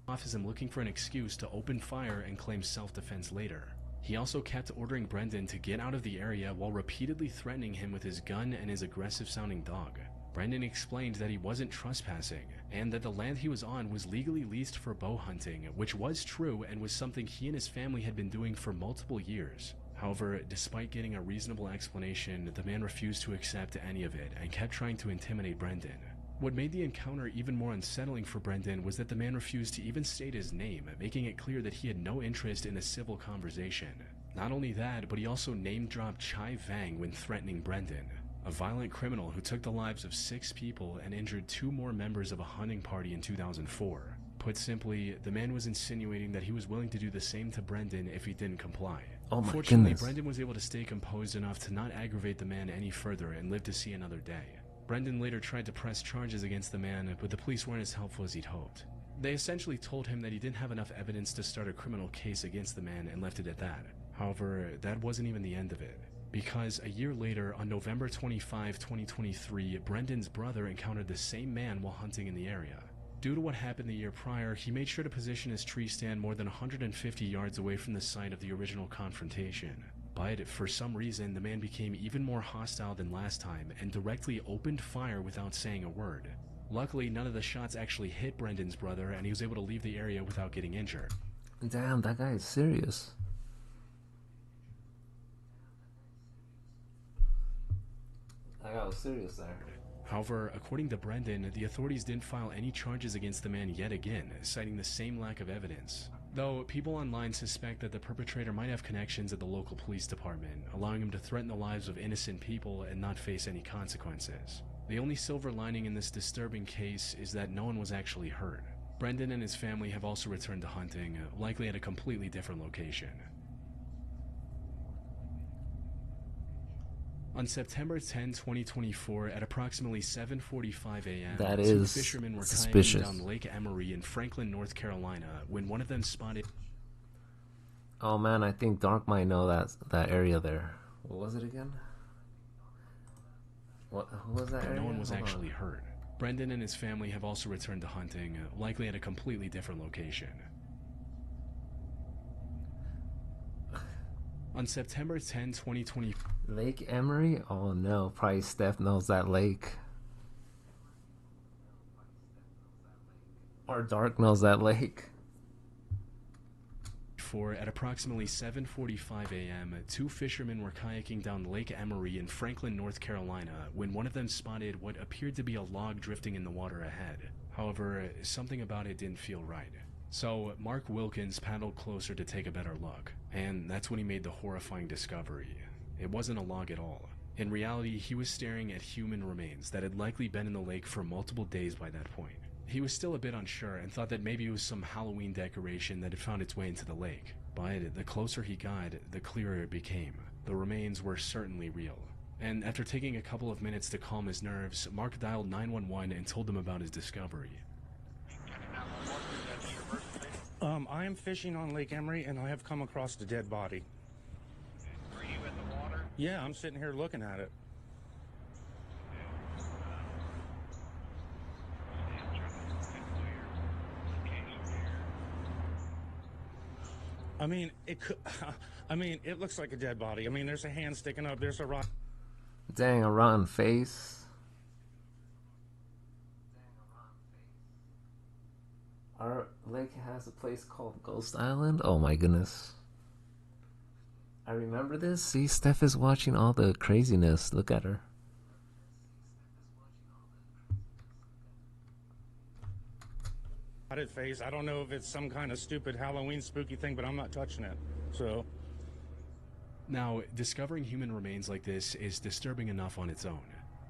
Off as him looking for an excuse to open fire and claim self-defense later. He also kept ordering Brendan to get out of the area while repeatedly threatening him with his gun and his aggressive-sounding dog. Brendan explained that he wasn't trespassing, and that the land he was on was legally leased for bow hunting, which was true and was something he and his family had been doing for multiple years. However, despite getting a reasonable explanation, the man refused to accept any of it and kept trying to intimidate Brendan. What made the encounter even more unsettling for Brendan was that the man refused to even state his name, making it clear that he had no interest in a civil conversation. Not only that, but he also name-dropped Chai Vang when threatening Brendan, a violent criminal who took the lives of 6 people and injured 2 more members of a hunting party in 2004. Put simply, the man was insinuating that he was willing to do the same to Brendan if he didn't comply. Oh my Fortunately, goodness. Brendan was able to stay composed enough to not aggravate the man any further and live to see another day. Brendan later tried to press charges against the man, but the police weren't as helpful as he'd hoped. They essentially told him that he didn't have enough evidence to start a criminal case against the man and left it at that. However, that wasn't even the end of it. Because a year later, on November 25, 2023, Brendan's brother encountered the same man while hunting in the area. Due to what happened the year prior, he made sure to position his tree stand more than 150 yards away from the site of the original confrontation. But for some reason, the man became even more hostile than last time and directly opened fire without saying a word. Luckily, none of the shots actually hit Brendan's brother, and he was able to leave the area without getting injured. Damn, that guy is serious. That guy was serious there. However, according to Brendan, the authorities didn't file any charges against the man yet again, citing the same lack of evidence. Though, people online suspect that the perpetrator might have connections at the local police department, allowing him to threaten the lives of innocent people and not face any consequences. The only silver lining in this disturbing case is that no one was actually hurt. Brendan and his family have also returned to hunting, likely at a completely different location. On September 10, 2024, at approximately 7:45 a.m., That two is fishermen were suspicious. kayaking down Lake Emery in Franklin, North Carolina, when one of them spotted... Oh man, I think Dark might know that area there. What was it again? Who was that area? No one was Hold on. actually hurt. Brendan and his family have also returned to hunting, likely at a completely different location. On September 10, 2020... Lake Emery? Oh no, probably Steph knows that lake. Or Dark knows that lake. At approximately 7:45 a.m., two fishermen were kayaking down Lake Emery in Franklin, North Carolina, when one of them spotted what appeared to be a log drifting in the water ahead. However, something about it didn't feel right. So, Mark Wilkins paddled closer to take a better look, and that's when he made the horrifying discovery. It wasn't a log at all. In reality, he was staring at human remains that had likely been in the lake for multiple days by that point. He was still a bit unsure and thought that maybe it was some Halloween decoration that had found its way into the lake. But the closer he got, the clearer it became. The remains were certainly real. And after taking a couple of minutes to calm his nerves, Mark dialed 911 and told them about his discovery. I am fishing on Lake Emery and I have come across a dead body. Are you in the water? Yeah, I'm sitting here looking at it. I mean, it could. I mean, it looks like a dead body. I mean, there's a hand sticking up. There's a rock. Dang, a rotten face. Our lake has a place called Ghost Island. Oh my goodness. I remember this. See, Steph is watching all the craziness. Look at her. Face. I don't know if it's some kind of stupid Halloween spooky thing, but I'm not touching it. So. Now, discovering human remains like this is disturbing enough on its own.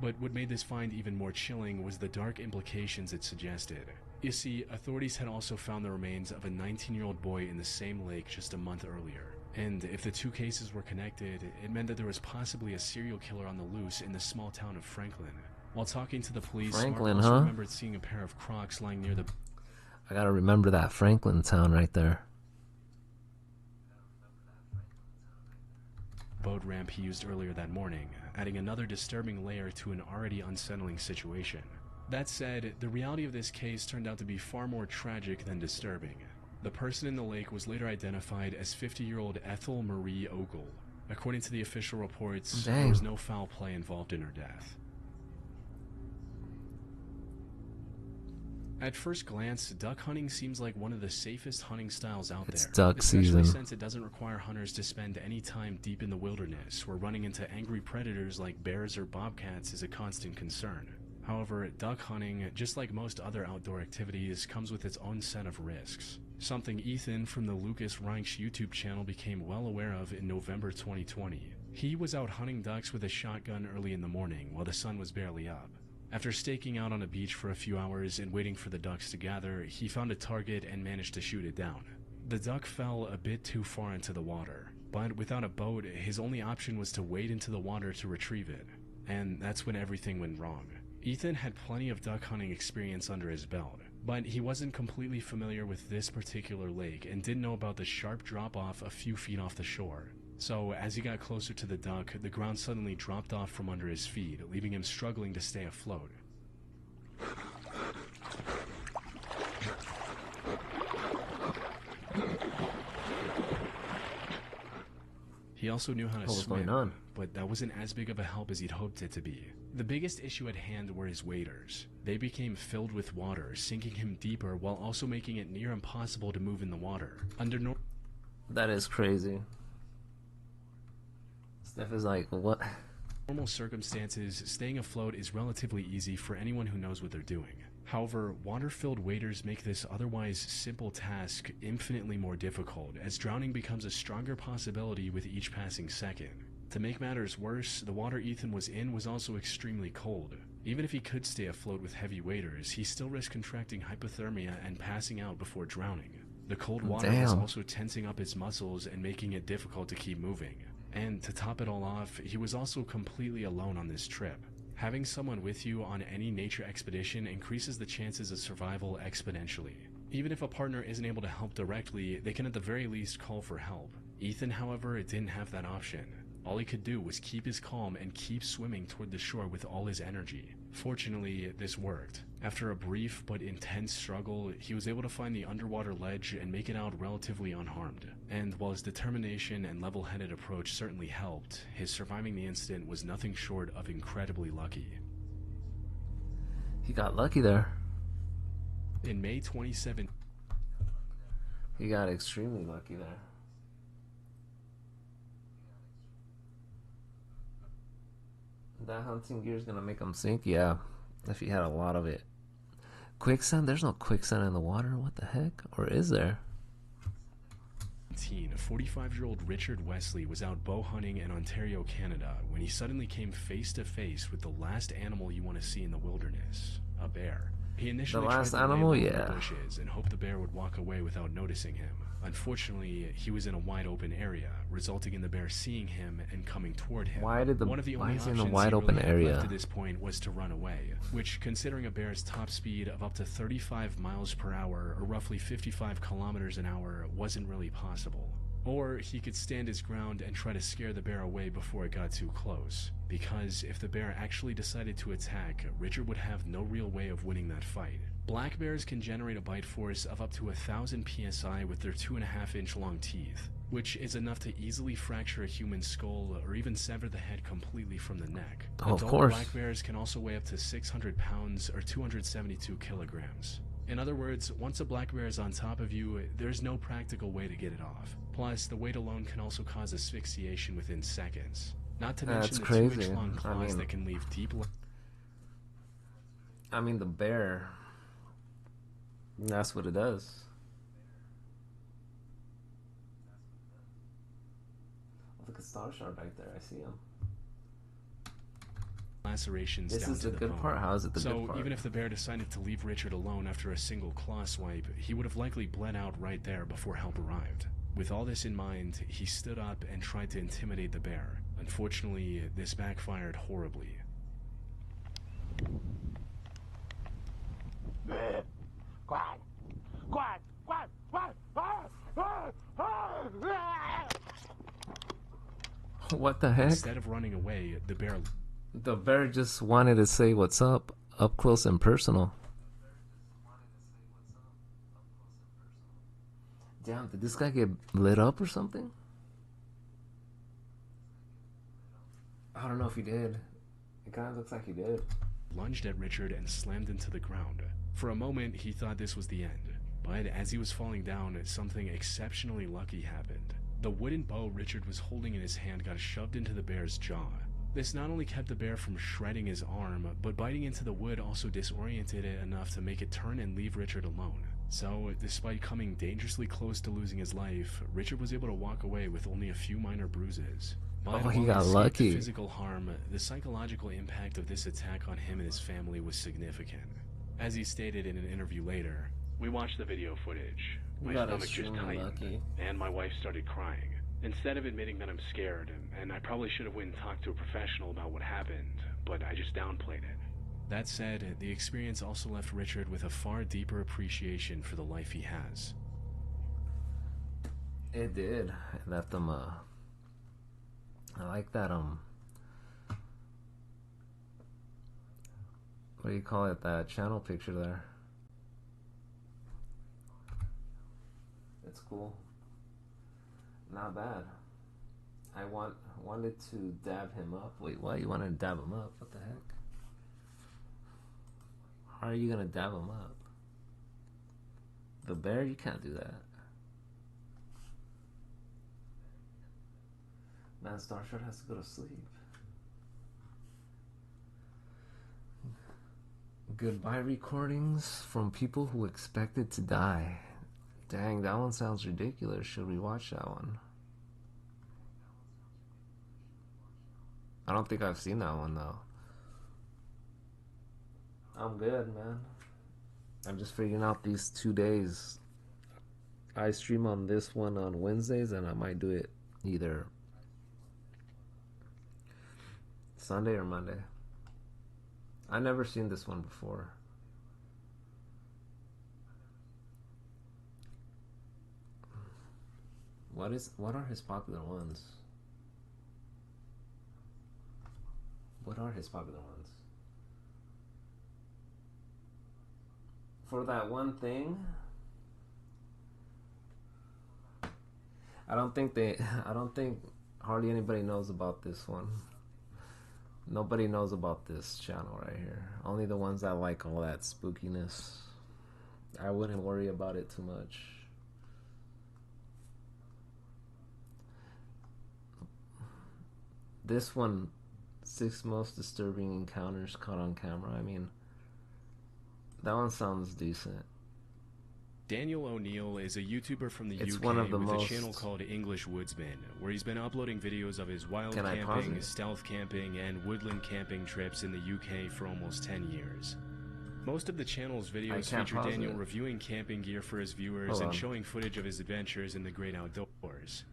But what made this find even more chilling was the dark implications it suggested. You see, authorities had also found the remains of a 19-year-old boy in the same lake just a month earlier. And if the two cases were connected, it meant that there was possibly a serial killer on the loose in the small town of Franklin. While talking to the police, Franklin, Mark also huh? remembered seeing a pair of Crocs lying near the I gotta remember that Franklin town right there. boat ramp he used earlier that morning, adding another disturbing layer to an already unsettling situation. That said, the reality of this case turned out to be far more tragic than disturbing. The person in the lake was later identified as 50-year-old Ethel Marie Ogle. According to the official reports, there was no foul play involved in her death. At first glance, duck hunting seems like one of the safest hunting styles out It's there. duck especially season. since it doesn't require hunters to spend any time deep in the wilderness, where running into angry predators like bears or bobcats is a constant concern. However, duck hunting, just like most other outdoor activities, comes with its own set of risks. Something Ethan from the Lucas Reinsch YouTube channel became well aware of in November 2020. He was out hunting ducks with a shotgun early in the morning while the sun was barely up. After staking out on a beach for a few hours and waiting for the ducks to gather, he found a target and managed to shoot it down. The duck fell a bit too far into the water. but without a boat, his only option was to wade into the water to retrieve it. And that's when everything went wrong. Ethan had plenty of duck hunting experience under his belt, but he wasn't completely familiar with this particular lake and didn't know about the sharp drop-off a few feet off the shore. So as he got closer to the duck, the ground suddenly dropped off from under his feet, leaving him struggling to stay afloat. He also knew how to swim, but that wasn't as big of a help as he'd hoped it to be. The biggest issue at hand were his waders. They became filled with water, sinking him deeper while also making it near impossible to move in the water. That is crazy. Steph is like, what? Normal circumstances, staying afloat is relatively easy for anyone who knows what they're doing. However, water-filled waders make this otherwise simple task infinitely more difficult, as drowning becomes a stronger possibility with each passing second. To make matters worse, the water Ethan was in was also extremely cold. Even if he could stay afloat with heavy waders, he still risked contracting hypothermia and passing out before drowning. The cold water was also tensing up his muscles and making it difficult to keep moving. And to top it all off, he was also completely alone on this trip. Having someone with you on any nature expedition increases the chances of survival exponentially. Even if a partner isn't able to help directly, they can at the very least call for help. Ethan, however, didn't have that option. All he could do was keep his calm and keep swimming toward the shore with all his energy. Fortunately, this worked. After a brief but intense struggle, he was able to find the underwater ledge and make it out relatively unharmed. And while his determination and level-headed approach certainly helped, his surviving the incident was nothing short of incredibly lucky. He got lucky there. In May 27, he got extremely lucky there. That hunting gear is gonna make him sink, yeah, if he had a lot of it. Quicksand? There's no quicksand in the water. What the heck? Or is there? 45-year-old Richard Wesley was out bow hunting in Ontario, Canada, when he suddenly came face to face with the last animal you want to see in the wilderness, a bear. He initially tried to lay low in the bushes and hoped the bear would walk away without noticing him. Unfortunately, he was in a wide open area, resulting in the bear seeing him and coming toward him. One of the only options he really had left at this point was to run away, which, considering a bear's top speed of up to 35 miles per hour, or roughly 55 kilometers an hour, wasn't really possible. Or he could stand his ground and try to scare the bear away before it got too close, because if the bear actually decided to attack, Richard would have no real way of winning that fight. Black bears can generate a bite force of up to 1,000 psi with their 2.5-inch long teeth, which is enough to easily fracture a human skull or even sever the head completely from the neck. Oh, of course. Black bears can also weigh up to 600 pounds or 272 kilograms. In other words, once a black bear is on top of you, there's no practical way to get it off. Plus, the weight alone can also cause asphyxiation within seconds. Not to mention the 2-inch long claws that can leave deep... I mean, the bear... That's what it does. Look at Star Shark right there. I see him. Lacerations this down is to the good bone. part. How is it the good part? So even if the bear decided to leave Richard alone after a single claw swipe, he would have likely bled out right there before help arrived. With all this in mind, he stood up and tried to intimidate the bear. Unfortunately, this backfired horribly. Quack! Quack! Quack! Quack! What the heck? Instead of running away, the bear just wanted to say what's up close and personal. Damn, did this guy get lit up or something? I don't know if he did. It kind of looks like he did. Lunged at Richard and slammed into the ground. For a moment, he thought this was the end. But as he was falling down, something exceptionally lucky happened. The wooden bow Richard was holding in his hand got shoved into the bear's jaw. This not only kept the bear from shredding his arm, but biting into the wood also disoriented it enough to make it turn and leave Richard alone. So, despite coming dangerously close to losing his life, Richard was able to walk away with only a few minor bruises. But he got lucky. The physical harm, the psychological impact of this attack on him and his family was significant. As he stated in an interview later, "We watched the video footage. My stomach just tightened, and my wife started crying. Instead of admitting that I'm scared, and I probably should have went and talked to a professional about what happened, but I just downplayed it. That said, the experience also left Richard with a far deeper appreciation for the life he has. It did. It left him, I like that, what do you call it, that channel picture there. It's cool. Not bad. I wanted to dab him up. Wait, what? You wanted to dab him up? What the heck? How are you gonna dab him up? The bear? You can't do that. Man, Starshard has to go to sleep. Goodbye recordings from people who expected to die. Dang, that one sounds ridiculous. Should we watch that one? I don't think I've seen that one though. I'm good, man. I'm just figuring out these 2 days. I stream on this one on Wednesdays, and I might do it either Sunday or Monday. I never seen this one before. What are his popular ones? What are his popular ones? For that one thing, I don't think hardly anybody knows about this one. Nobody knows about this channel right here. Only the ones that like all that spookiness. I wouldn't worry about it too much. This one, 6 most disturbing encounters caught on camera. I mean, that one sounds decent. Daniel O'Neill is a YouTuber from the It's UK one of the with most... a channel called English Woodsman, where he's been uploading videos of his wild Can I pause camping, it? stealth camping, and woodland camping trips in the UK for almost 10 years. Most of the channel's videos can't feature pause Daniel it. reviewing camping gear for his viewers Hold and on. showing footage of his adventures in the great outdoors.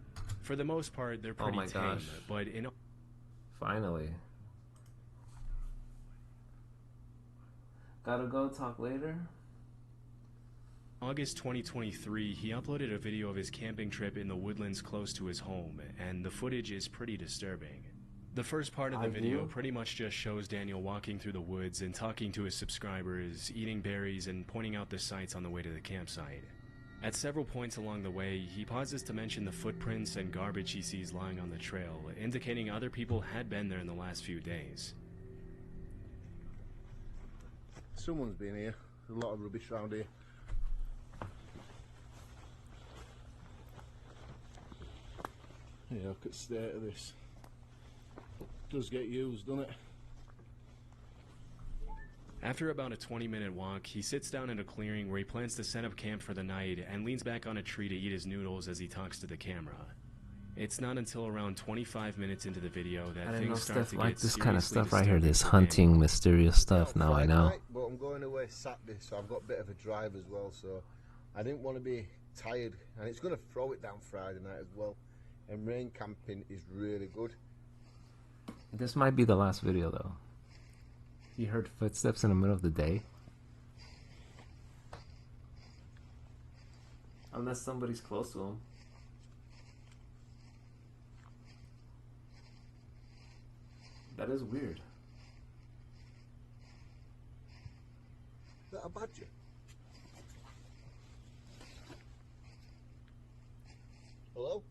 For the most part, they're Oh pretty my tame, gosh. but in Finally. Gotta go, talk later. August 2023, he uploaded a video of his camping trip in the woodlands close to his home, and the footage is pretty disturbing. The first part of the video pretty much just shows Daniel walking through the woods and talking to his subscribers, eating berries, and pointing out the sights on the way to the campsite. At several points along the way, he pauses to mention the footprints and garbage he sees lying on the trail, indicating other people had been there in the last few days. Someone's been here. There's a lot of rubbish around here. Yeah, look at the state of this. It does get used, doesn't it? After about a 20-minute walk, he sits down in a clearing where he plans to set up camp for the night and leans back on a tree to eat his noodles as he talks to the camera. It's not until around 25 minutes into the video that I didn't know things start Steph to liked get this kind of seriously stuff right here. disturbing This for hunting, mysterious stuff. Now I know. But I'm going away Saturday, so I've got a bit of a drive as well, so I didn't want to be tired. And it's going to throw it down Friday night as well. And rain camping is really good. This might be the last video though. You heard footsteps in the middle of the day? Unless somebody's close to him. That is weird. Is that a badger? Hello?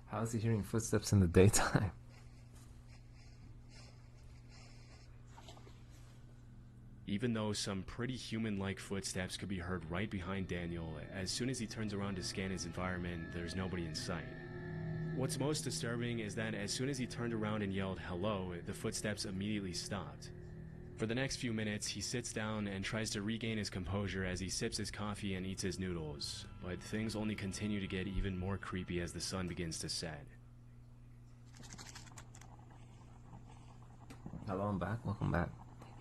How is he hearing footsteps in the daytime? Even though some pretty human-like footsteps could be heard right behind Daniel, as soon as he turns around to scan his environment, there's nobody in sight. What's most disturbing is that as soon as he turned around and yelled hello, the footsteps immediately stopped. For the next few minutes, he sits down and tries to regain his composure as he sips his coffee and eats his noodles, but things only continue to get even more creepy as the sun begins to set. Hello, I'm back. Welcome back.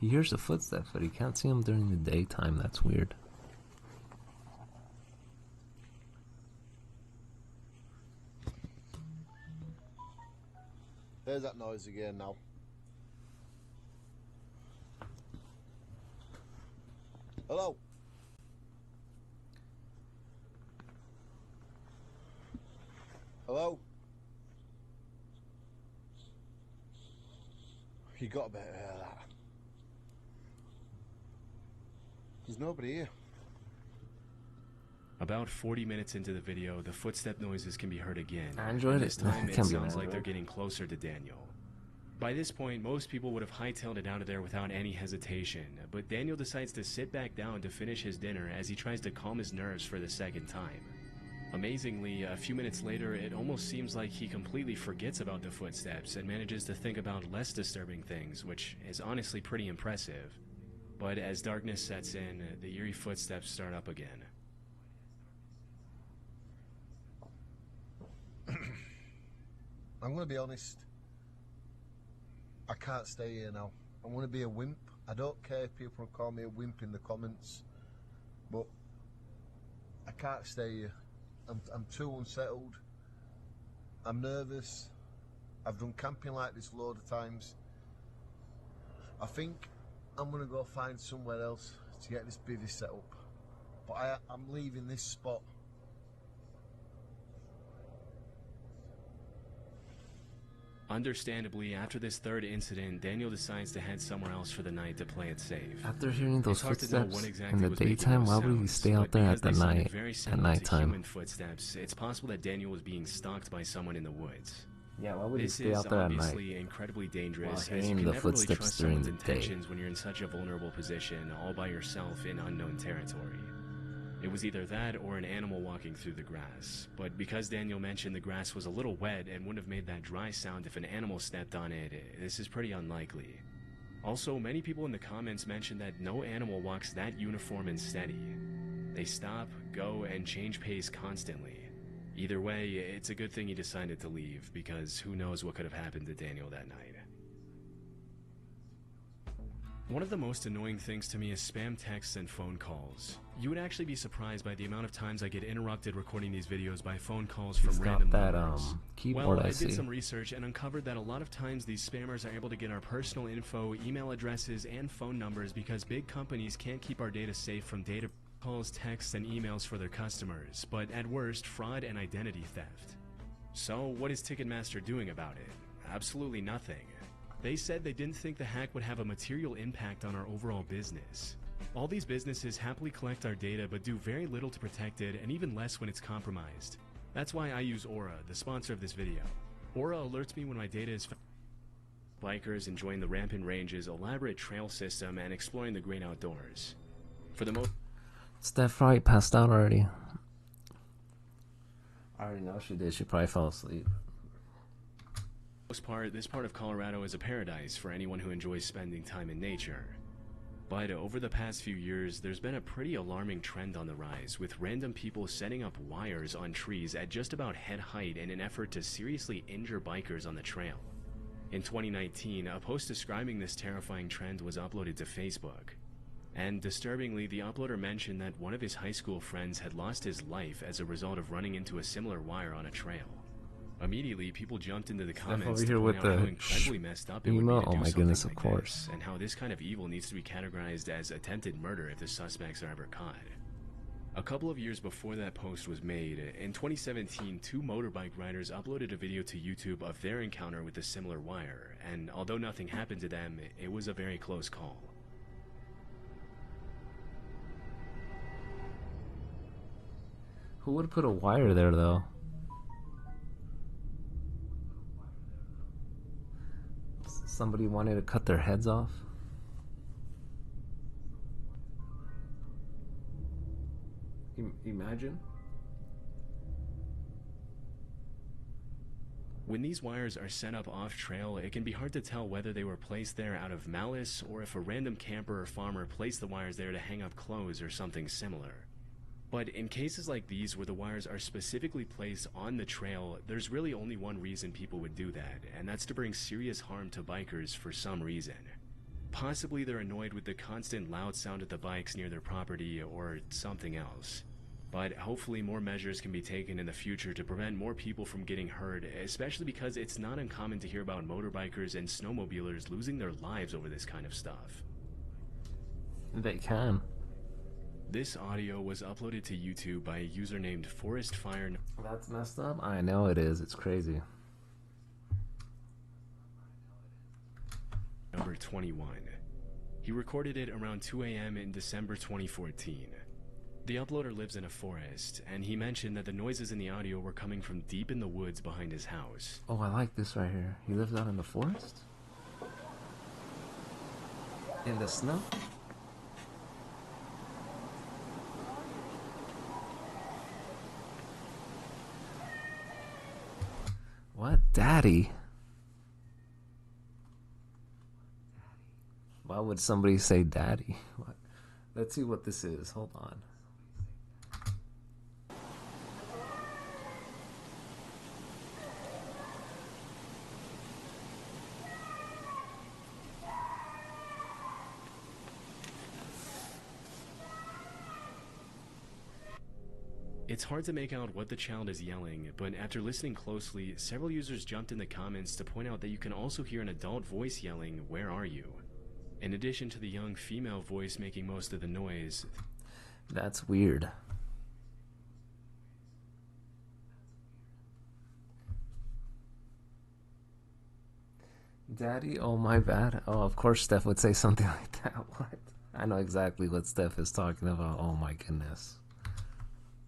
He hears the footsteps, but he can't see them during the daytime. That's weird. There's that noise again now. Hello? Hello? You got a bit of that. There's nobody here. About 40 minutes into the video, the footstep noises can be heard again. Android? And this time, it Can be sounds like Android. they're getting closer to Daniel. By this point, most people would have hightailed it out of there without any hesitation, but Daniel decides to sit back down to finish his dinner as he tries to calm his nerves for the second time. Amazingly, a few minutes later, it almost seems like he completely forgets about the footsteps and manages to think about less disturbing things, which is honestly pretty impressive. But as darkness sets in, the eerie footsteps start up again. I'm going to be honest. I can't stay here now. I'm going to be a wimp. I don't care if people call me a wimp in the comments, but I can't stay here. I'm too unsettled. I'm nervous. I've done camping like this a load of times. I think I'm going to go find somewhere else to get this bivvy set up. But I'm leaving this spot. Understandably, after this third incident, Daniel decides to head somewhere else for the night to play it safe. After hearing those It's hard to know footsteps what exactly in the was making daytime, those why would he sounds, stay out but there because at the they sounded night, very at similar to nighttime? human footsteps, it's possible that Daniel was being stalked by someone in the woods. Yeah, why would he This stay is out there at night? obviously incredibly dangerous, While as hearing you can the never really footsteps trust during someone's the day. intentions when you're in such a vulnerable position, all by yourself in unknown territory. It was either that or an animal walking through the grass, but because Daniel mentioned the grass was a little wet and wouldn't have made that dry sound if an animal stepped on it, this is pretty unlikely. Also, many people in the comments mentioned that no animal walks that uniform and steady. They stop, go, and change pace constantly. Either way, it's a good thing he decided to leave, because who knows what could have happened to Daniel that night. One of the most annoying things to me is spam texts and phone calls. You would actually be surprised by the amount of times I get interrupted recording these videos by phone calls from He's got random that, numbers. keyboard, Well, I I see. did some research and uncovered that a lot of times these spammers are able to get our personal info, email addresses, and phone numbers because big companies can't keep our data safe from data calls, texts, and emails for their customers, but at worst, fraud and identity theft. So, what is Ticketmaster doing about it? Absolutely nothing. They said they didn't think the hack would have a material impact on our overall business. All these businesses happily collect our data but do very little to protect it, and even less when it's compromised. That's why I use Aura, the sponsor of this video. Aura alerts me when my data is found. Bikers enjoying the Rampant Range's elaborate trail system and exploring the great outdoors. For the most Steph Wright passed out already. I already know she did. She probably fell asleep. part, this part of Colorado is a paradise for anyone who enjoys spending time in nature. But over the past few years, there's been a pretty alarming trend on the rise, with random people setting up wires on trees at just about head height in an effort to seriously injure bikers on the trail. In 2019, a post describing this terrifying trend was uploaded to Facebook. And disturbingly, the uploader mentioned that one of his high school friends had lost his life as a result of running into a similar wire on a trail. Immediately, people jumped into the comments over to here point with out the how incredibly messed up it would be email. to Oh do my something goodness, of like course. this, and how this kind of evil needs to be categorized as attempted murder if the suspects are ever caught. A couple of years before that post was made, in 2017, two motorbike riders uploaded a video to YouTube of their encounter with a similar wire, and although nothing happened to them, it was a very close call. Who would put a wire there, though? Somebody wanted to cut their heads off? Imagine. When these wires are set up off-trail, it can be hard to tell whether they were placed there out of malice or if a random camper or farmer placed the wires there to hang up clothes or something similar. But in cases like these where the wires are specifically placed on the trail, there's really only one reason people would do that, and that's to bring serious harm to bikers for some reason. Possibly they're annoyed with the constant loud sound of the bikes near their property or something else. But hopefully more measures can be taken in the future to prevent more people from getting hurt, especially because it's not uncommon to hear about motorbikers and snowmobilers losing their lives over this kind of stuff. They can. This audio was uploaded to YouTube by a user named Forest Fire. That's messed up. I know it is. It's crazy. Number 21. He recorded it around 2 a.m. in December 2014. The uploader lives in a forest, and he mentioned that the noises in the audio were coming from deep in the woods behind his house. Oh, I like this right here. He lives out in the forest? In the snow? What? Daddy? Why would somebody say daddy? What? Let's see what this is. Hold on. It's hard to make out what the child is yelling, but after listening closely, several users jumped in the comments to point out that you can also hear an adult voice yelling, "Where are you?" In addition to the young female voice making most of the noise. That's weird. Daddy, oh my bad. Oh, of course Steph would say something like that. What? I know exactly what Steph is talking about. Oh my goodness.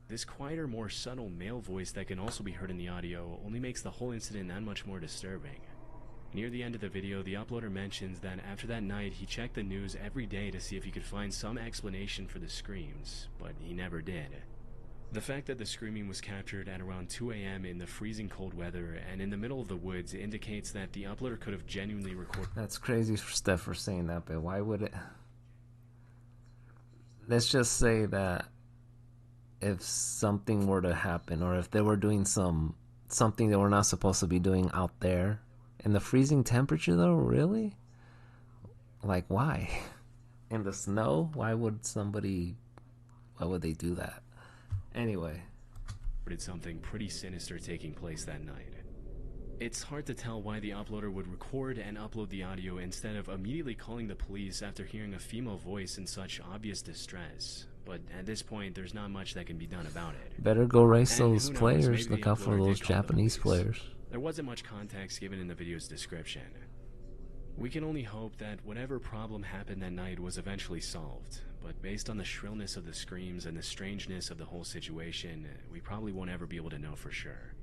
This quieter, more subtle male voice that can also be heard in the audio only makes the whole incident that much more disturbing. Near the end of the video, the uploader mentions that after that night, he checked the news every day to see if he could find some explanation for the screams, but he never did. The fact that the screaming was captured at around 2 a.m. in the freezing cold weather and in the middle of the woods indicates that the uploader could have genuinely recorded. That's crazy for Steph for saying that, but why would it? Let's just say that if something were to happen, or if they were doing something they were not supposed to be doing out there in the freezing temperature, though, really? Like, why? In the snow? Why would they do that? Anyway. Something pretty sinister taking place that night. It's hard to tell why the uploader would record and upload the audio instead of immediately calling the police after hearing a female voice in such obvious distress. But at this point, there's not much that can be done about it. Better go race And those who knows, players. maybe Look the out for uploader those did call the Japanese police. players. There wasn't much context given in the video's description. We can only hope that whatever problem happened that night was eventually solved, but based on the shrillness of the screams and the strangeness of the whole situation, we probably won't ever be able to know for sure.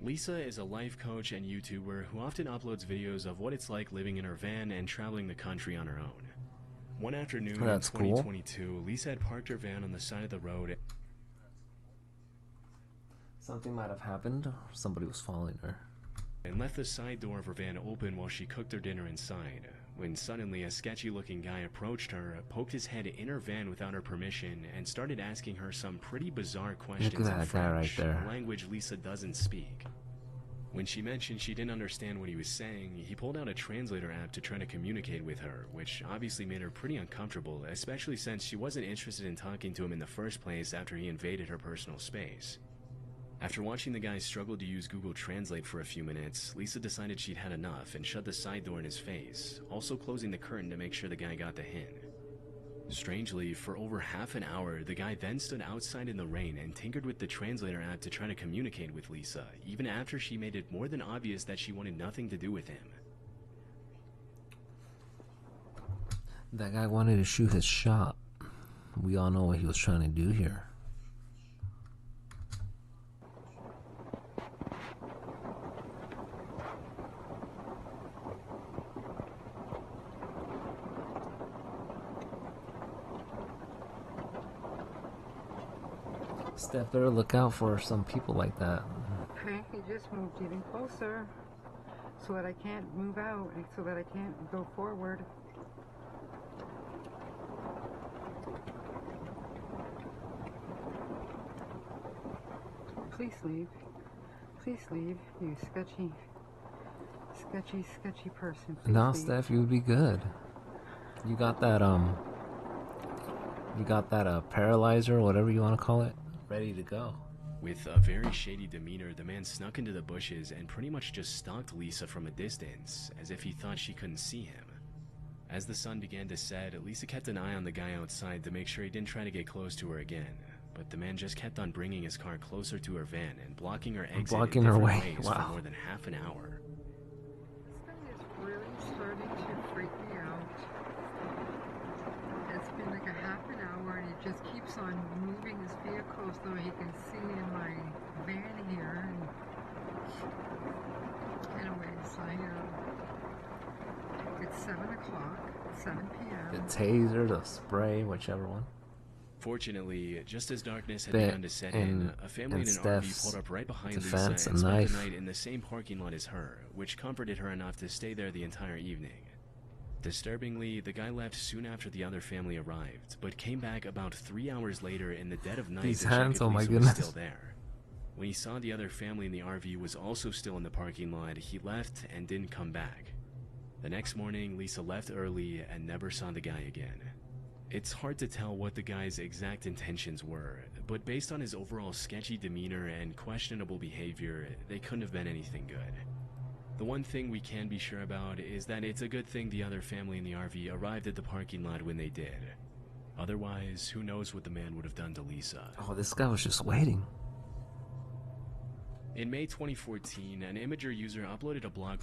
Lisa is a life coach and YouTuber who often uploads videos of what it's like living in her van and traveling the country on her own. One afternoon in 2022, Lisa had parked her van on the side of the road. Something might have happened, or somebody was following her. And left the side door of her van open while she cooked her dinner inside, when suddenly a sketchy-looking guy approached her, poked his head in her van without her permission, and started asking her some pretty bizarre questions in that guy right French, there. a language Lisa doesn't speak. When she mentioned she didn't understand what he was saying, he pulled out a translator app to try to communicate with her, which obviously made her pretty uncomfortable, especially since she wasn't interested in talking to him in the first place after he invaded her personal space. After watching the guy struggle to use Google Translate for a few minutes, Lisa decided she'd had enough and shut the side door in his face, also closing the curtain to make sure the guy got the hint. Strangely, for over half an hour, the guy then stood outside in the rain and tinkered with the translator app to try to communicate with Lisa, even after she made it more than obvious that she wanted nothing to do with him. That guy wanted to shoot his shot. We all know what he was trying to do here. Steph, better look out for some people like that. Okay, he just moved even closer so that I can't move out and so that I can't go forward. Please leave. Please leave, you sketchy person. Please No, leave. Steph, you would be good. You got that, You got that paralyzer, whatever you want to call it, ready to go. With a very shady demeanor, the man snuck into the bushes and pretty much just stalked Lisa from a distance, as if he thought she couldn't see him. As the sun began to set, Lisa kept an eye on the guy outside to make sure he didn't try to get close to her again. But the man just kept on bringing his car closer to her van and blocking her exit Blocking in her different way. ways Wow. for more than half an hour. This guy is really starting to freak me out. It's been like a half an hour and he just keeps on moving his vehicle so he can see in my van here. And anyways, it's 7 o'clock, 7 p.m. The taser, the spray, whichever one. Fortunately, just as darkness had Bit begun to set in, a family in an RV Steph's pulled up right behind Lisa defense, and a spent knife. the night in the same parking lot as her, which comforted her enough to stay there the entire evening. Disturbingly, the guy left soon after the other family arrived, but came back about 3 hours later in the dead of night These to check hands, if oh my Lisa goodness. was still there. When he saw the other family in the RV was also still in the parking lot, he left and didn't come back. The next morning, Lisa left early and never saw the guy again. It's hard to tell what the guy's exact intentions were, but based on his overall sketchy demeanor and questionable behavior, they couldn't have been anything good. The one thing we can be sure about is that it's a good thing the other family in the RV arrived at the parking lot when they did. Otherwise, who knows what the man would have done to Lisa. Oh, this guy was just waiting. In May 2014, an Imager user uploaded a blog.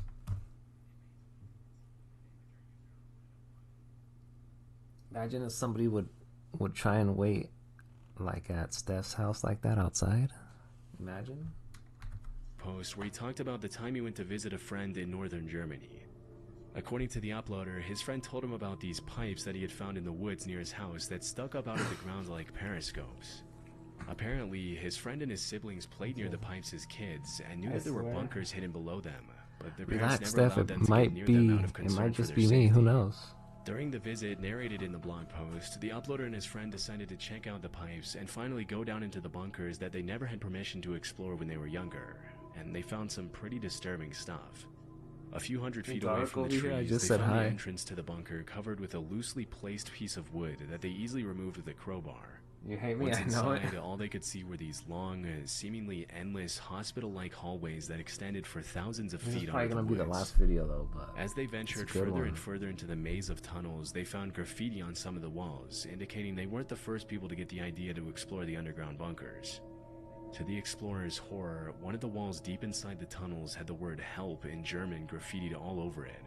Imagine if somebody would try and wait, like at Steph's house like that outside. Imagine. Post where he talked about the time he went to visit a friend in northern Germany. According to the uploader, his friend told him about these pipes that he had found in the woods near his house that stuck up out of the ground like periscopes. Apparently, his friend and his siblings played near the pipes as kids and knew I that there were swear. bunkers hidden below them, but their parents Relax, never Steph. allowed them It to get might near be. them out of It concern might for just their be me. Who safety. knows? During the visit narrated in the blog post, the uploader and his friend decided to check out the pipes and finally go down into the bunkers that they never had permission to explore when they were younger, and they found some pretty disturbing stuff. A few hundred feet away Dark from the over here? I trees, just they said found hi. the entrance to the bunker covered with a loosely placed piece of wood that they easily removed with a crowbar. You hate me, Once I know it. inside, all they could see were these long, seemingly endless hospital-like hallways that extended for thousands of This is feet probably under gonna the be the woods. last video though, but As they ventured it's a good further one. and further into the maze of tunnels, they found graffiti on some of the walls, indicating they weren't the first people to get the idea to explore the underground bunkers. To the explorers' horror, one of the walls deep inside the tunnels had the word "help" in German graffitied all over it.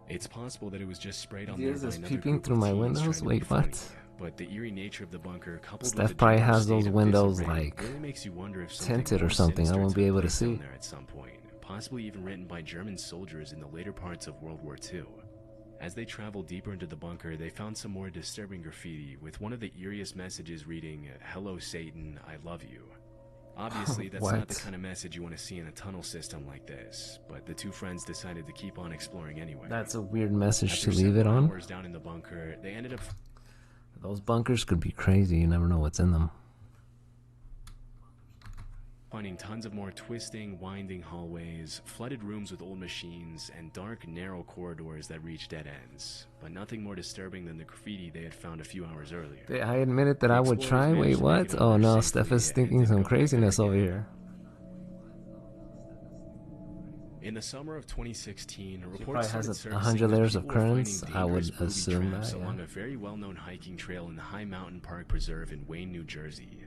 It's possible that it was just sprayed on He there is by just another peeping group through of my teens windows? trying to be Wait, what? funny, but the eerie nature of the bunker, coupled Steph with the probably general has state those of windows, disarray, like, really makes you wonder if something tinted or more something. I sinister won't be took able to place down see. there at some point, possibly even written by German soldiers in the later parts of World War II. As they traveled deeper into the bunker, they found some more disturbing graffiti, with one of the eeriest messages reading, "Hello Satan, I love you." Obviously, that's not the What? kind of message you want to see in a tunnel system like this, but the two friends decided to keep on exploring anyway. That's a weird message After to leave it several on. hours down in the bunker, they ended up Those bunkers could be crazy. You never know what's in them. finding tons of more twisting, winding hallways, flooded rooms with old machines, and dark, narrow corridors that reached dead ends, but nothing more disturbing than the graffiti they had found a few hours earlier. I admitted that I would try. Wait, what? Oh no, Steph is thinking some craziness over here. In the summer of 2016, probably reports has started 100 surfacing layers that of people were finding currents. I would dangerous booby assume traps that, yeah. along a very well-known hiking trail in the High Mountain Park Preserve in Wayne, New Jersey.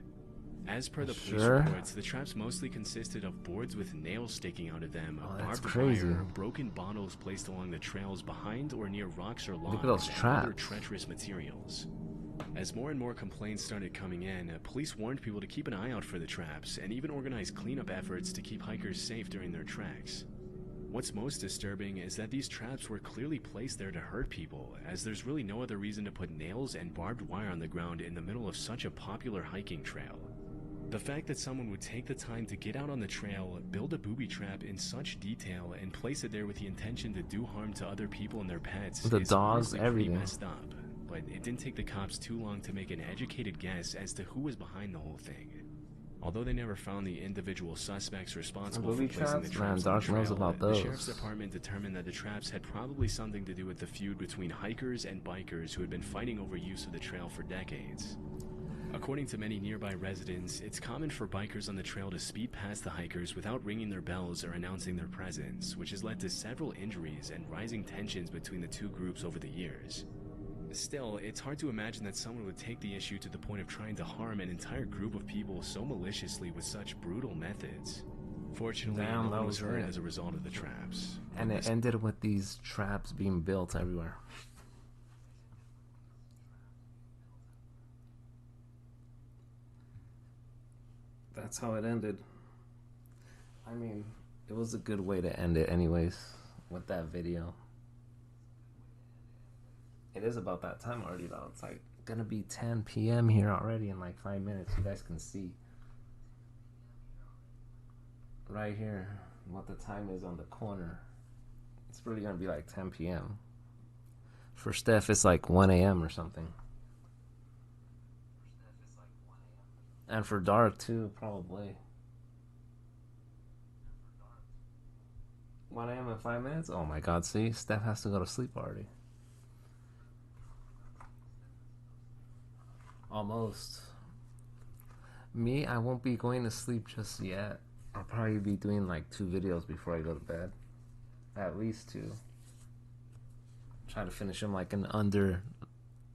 As per the police Sure. reports, the traps mostly consisted of boards with nails sticking out of them, that's barbed crazy. wire, broken bottles placed along the trails behind or near rocks or logs, at those and other traps. treacherous materials. As more and more complaints started coming in, police warned people to keep an eye out for the traps and even organized cleanup efforts to keep hikers safe during their treks. What's most disturbing is that these traps were clearly placed there to hurt people, as there's really no other reason to put nails and barbed wire on the ground in the middle of such a popular hiking trail. The fact that someone would take the time to get out on the trail, build a booby trap in such detail, and place it there with the intention to do harm to other people and their pets The is dogs, honestly everything. pretty messed up. But it didn't take the cops too long to make an educated guess as to who was behind the whole thing. Although they never found the individual suspects responsible for Booby placing the traps? Man, traps on Dark the knows trail, about the those. sheriff's department determined that the traps had probably something to do with the feud between hikers and bikers who had been fighting over use of the trail for decades. According to many nearby residents, it's common for bikers on the trail to speed past the hikers without ringing their bells or announcing their presence, which has led to several injuries and rising tensions between the two groups over the years. Still, it's hard to imagine that someone would take the issue to the point of trying to harm an entire group of people so maliciously with such brutal methods. Fortunately, Damn, no that one was was hurt it. as a result of the traps. And it ended with these traps being built everywhere. That's how it ended. I mean, it was a good way to end it anyways, with that video. It is about that time already though. It's like gonna be 10 p.m. here already in like 5 minutes. You guys can see right here what the time is on the corner. It's really gonna be like 10 p.m. For Steph, it's like 1 a.m. or something. And for Dark too, probably. 1 a.m. in 5 minutes? Oh my god, see? Steph has to go to sleep already. Almost. Me, I won't be going to sleep just yet. I'll probably be doing like 2 videos before I go to bed. At least 2. Try to finish them like in under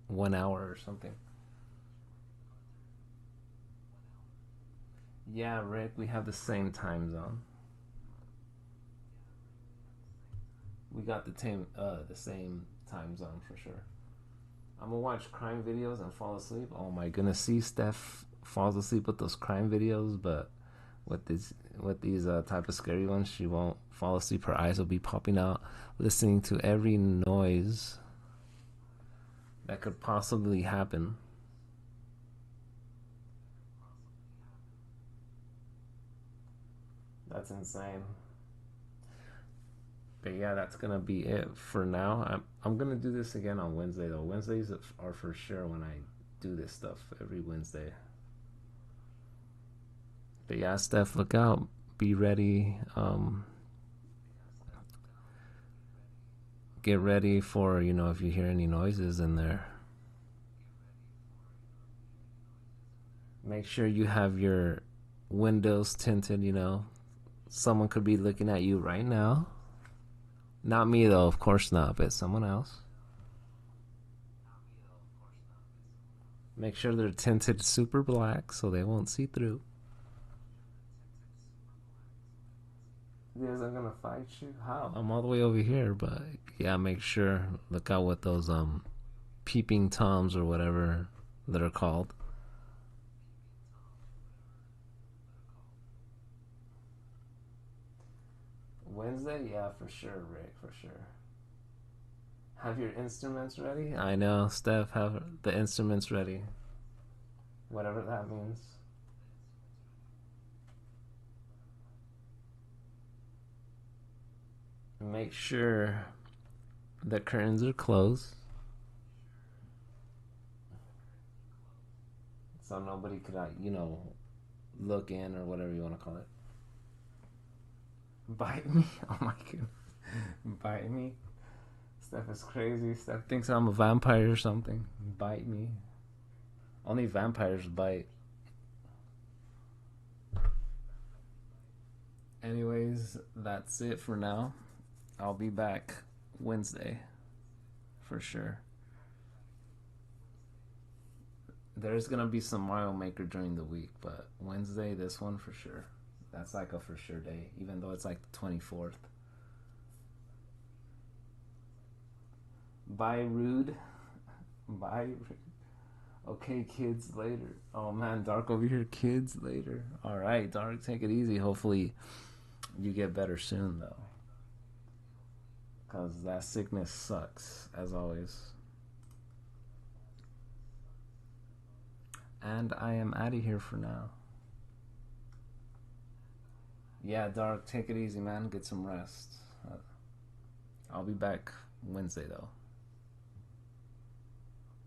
1 hour or something. Yeah, Rick, we have the same time zone. We got the same time zone for sure. I'm gonna watch crime videos and fall asleep. Oh my goodness, see, Steph falls asleep with those crime videos, but with these type of scary ones, she won't fall asleep. Her eyes will be popping out, listening to every noise that could possibly happen. That's insane. But yeah, that's gonna be it for now. I'm gonna do this again on Wednesday though. Wednesdays are for sure when I do this stuff every Wednesday. But yeah, Steph, look out. Be ready. Get ready for, you know, if you hear any noises in there. Make sure you have your windows tinted, you know. Someone could be looking at you right now. Not me though, of course not, but someone else. Make sure they're tinted super black so they won't see through. You guys are gonna fight you? How? I'm all the way over here, but yeah, make sure, look out with those peeping toms or whatever that are called. Wednesday? Yeah, for sure, Rick, for sure. Have your instruments ready? I know, Steph, have the instruments ready. Whatever that means. Make sure the curtains are closed. So nobody could, you know, look in or whatever you want to call it. Bite me? Oh my goodness. Bite me? Steph is crazy. Steph thinks I'm a vampire or something. Bite me. Only vampires bite. Anyways, that's it for now. I'll be back Wednesday for sure. There's gonna be some Mario Maker during the week, but Wednesday, this one for sure. That's like a for sure day, even though it's like the 24th. Bye, Rude. Bye. Okay, kids, later. Oh man, Dark over here, kids, later. Alright, Dark, take it easy. Hopefully you get better soon, though. Because that sickness sucks, as always. And I am out of here for now. Yeah, Dark, take it easy, man. Get some rest. I'll be back Wednesday, though.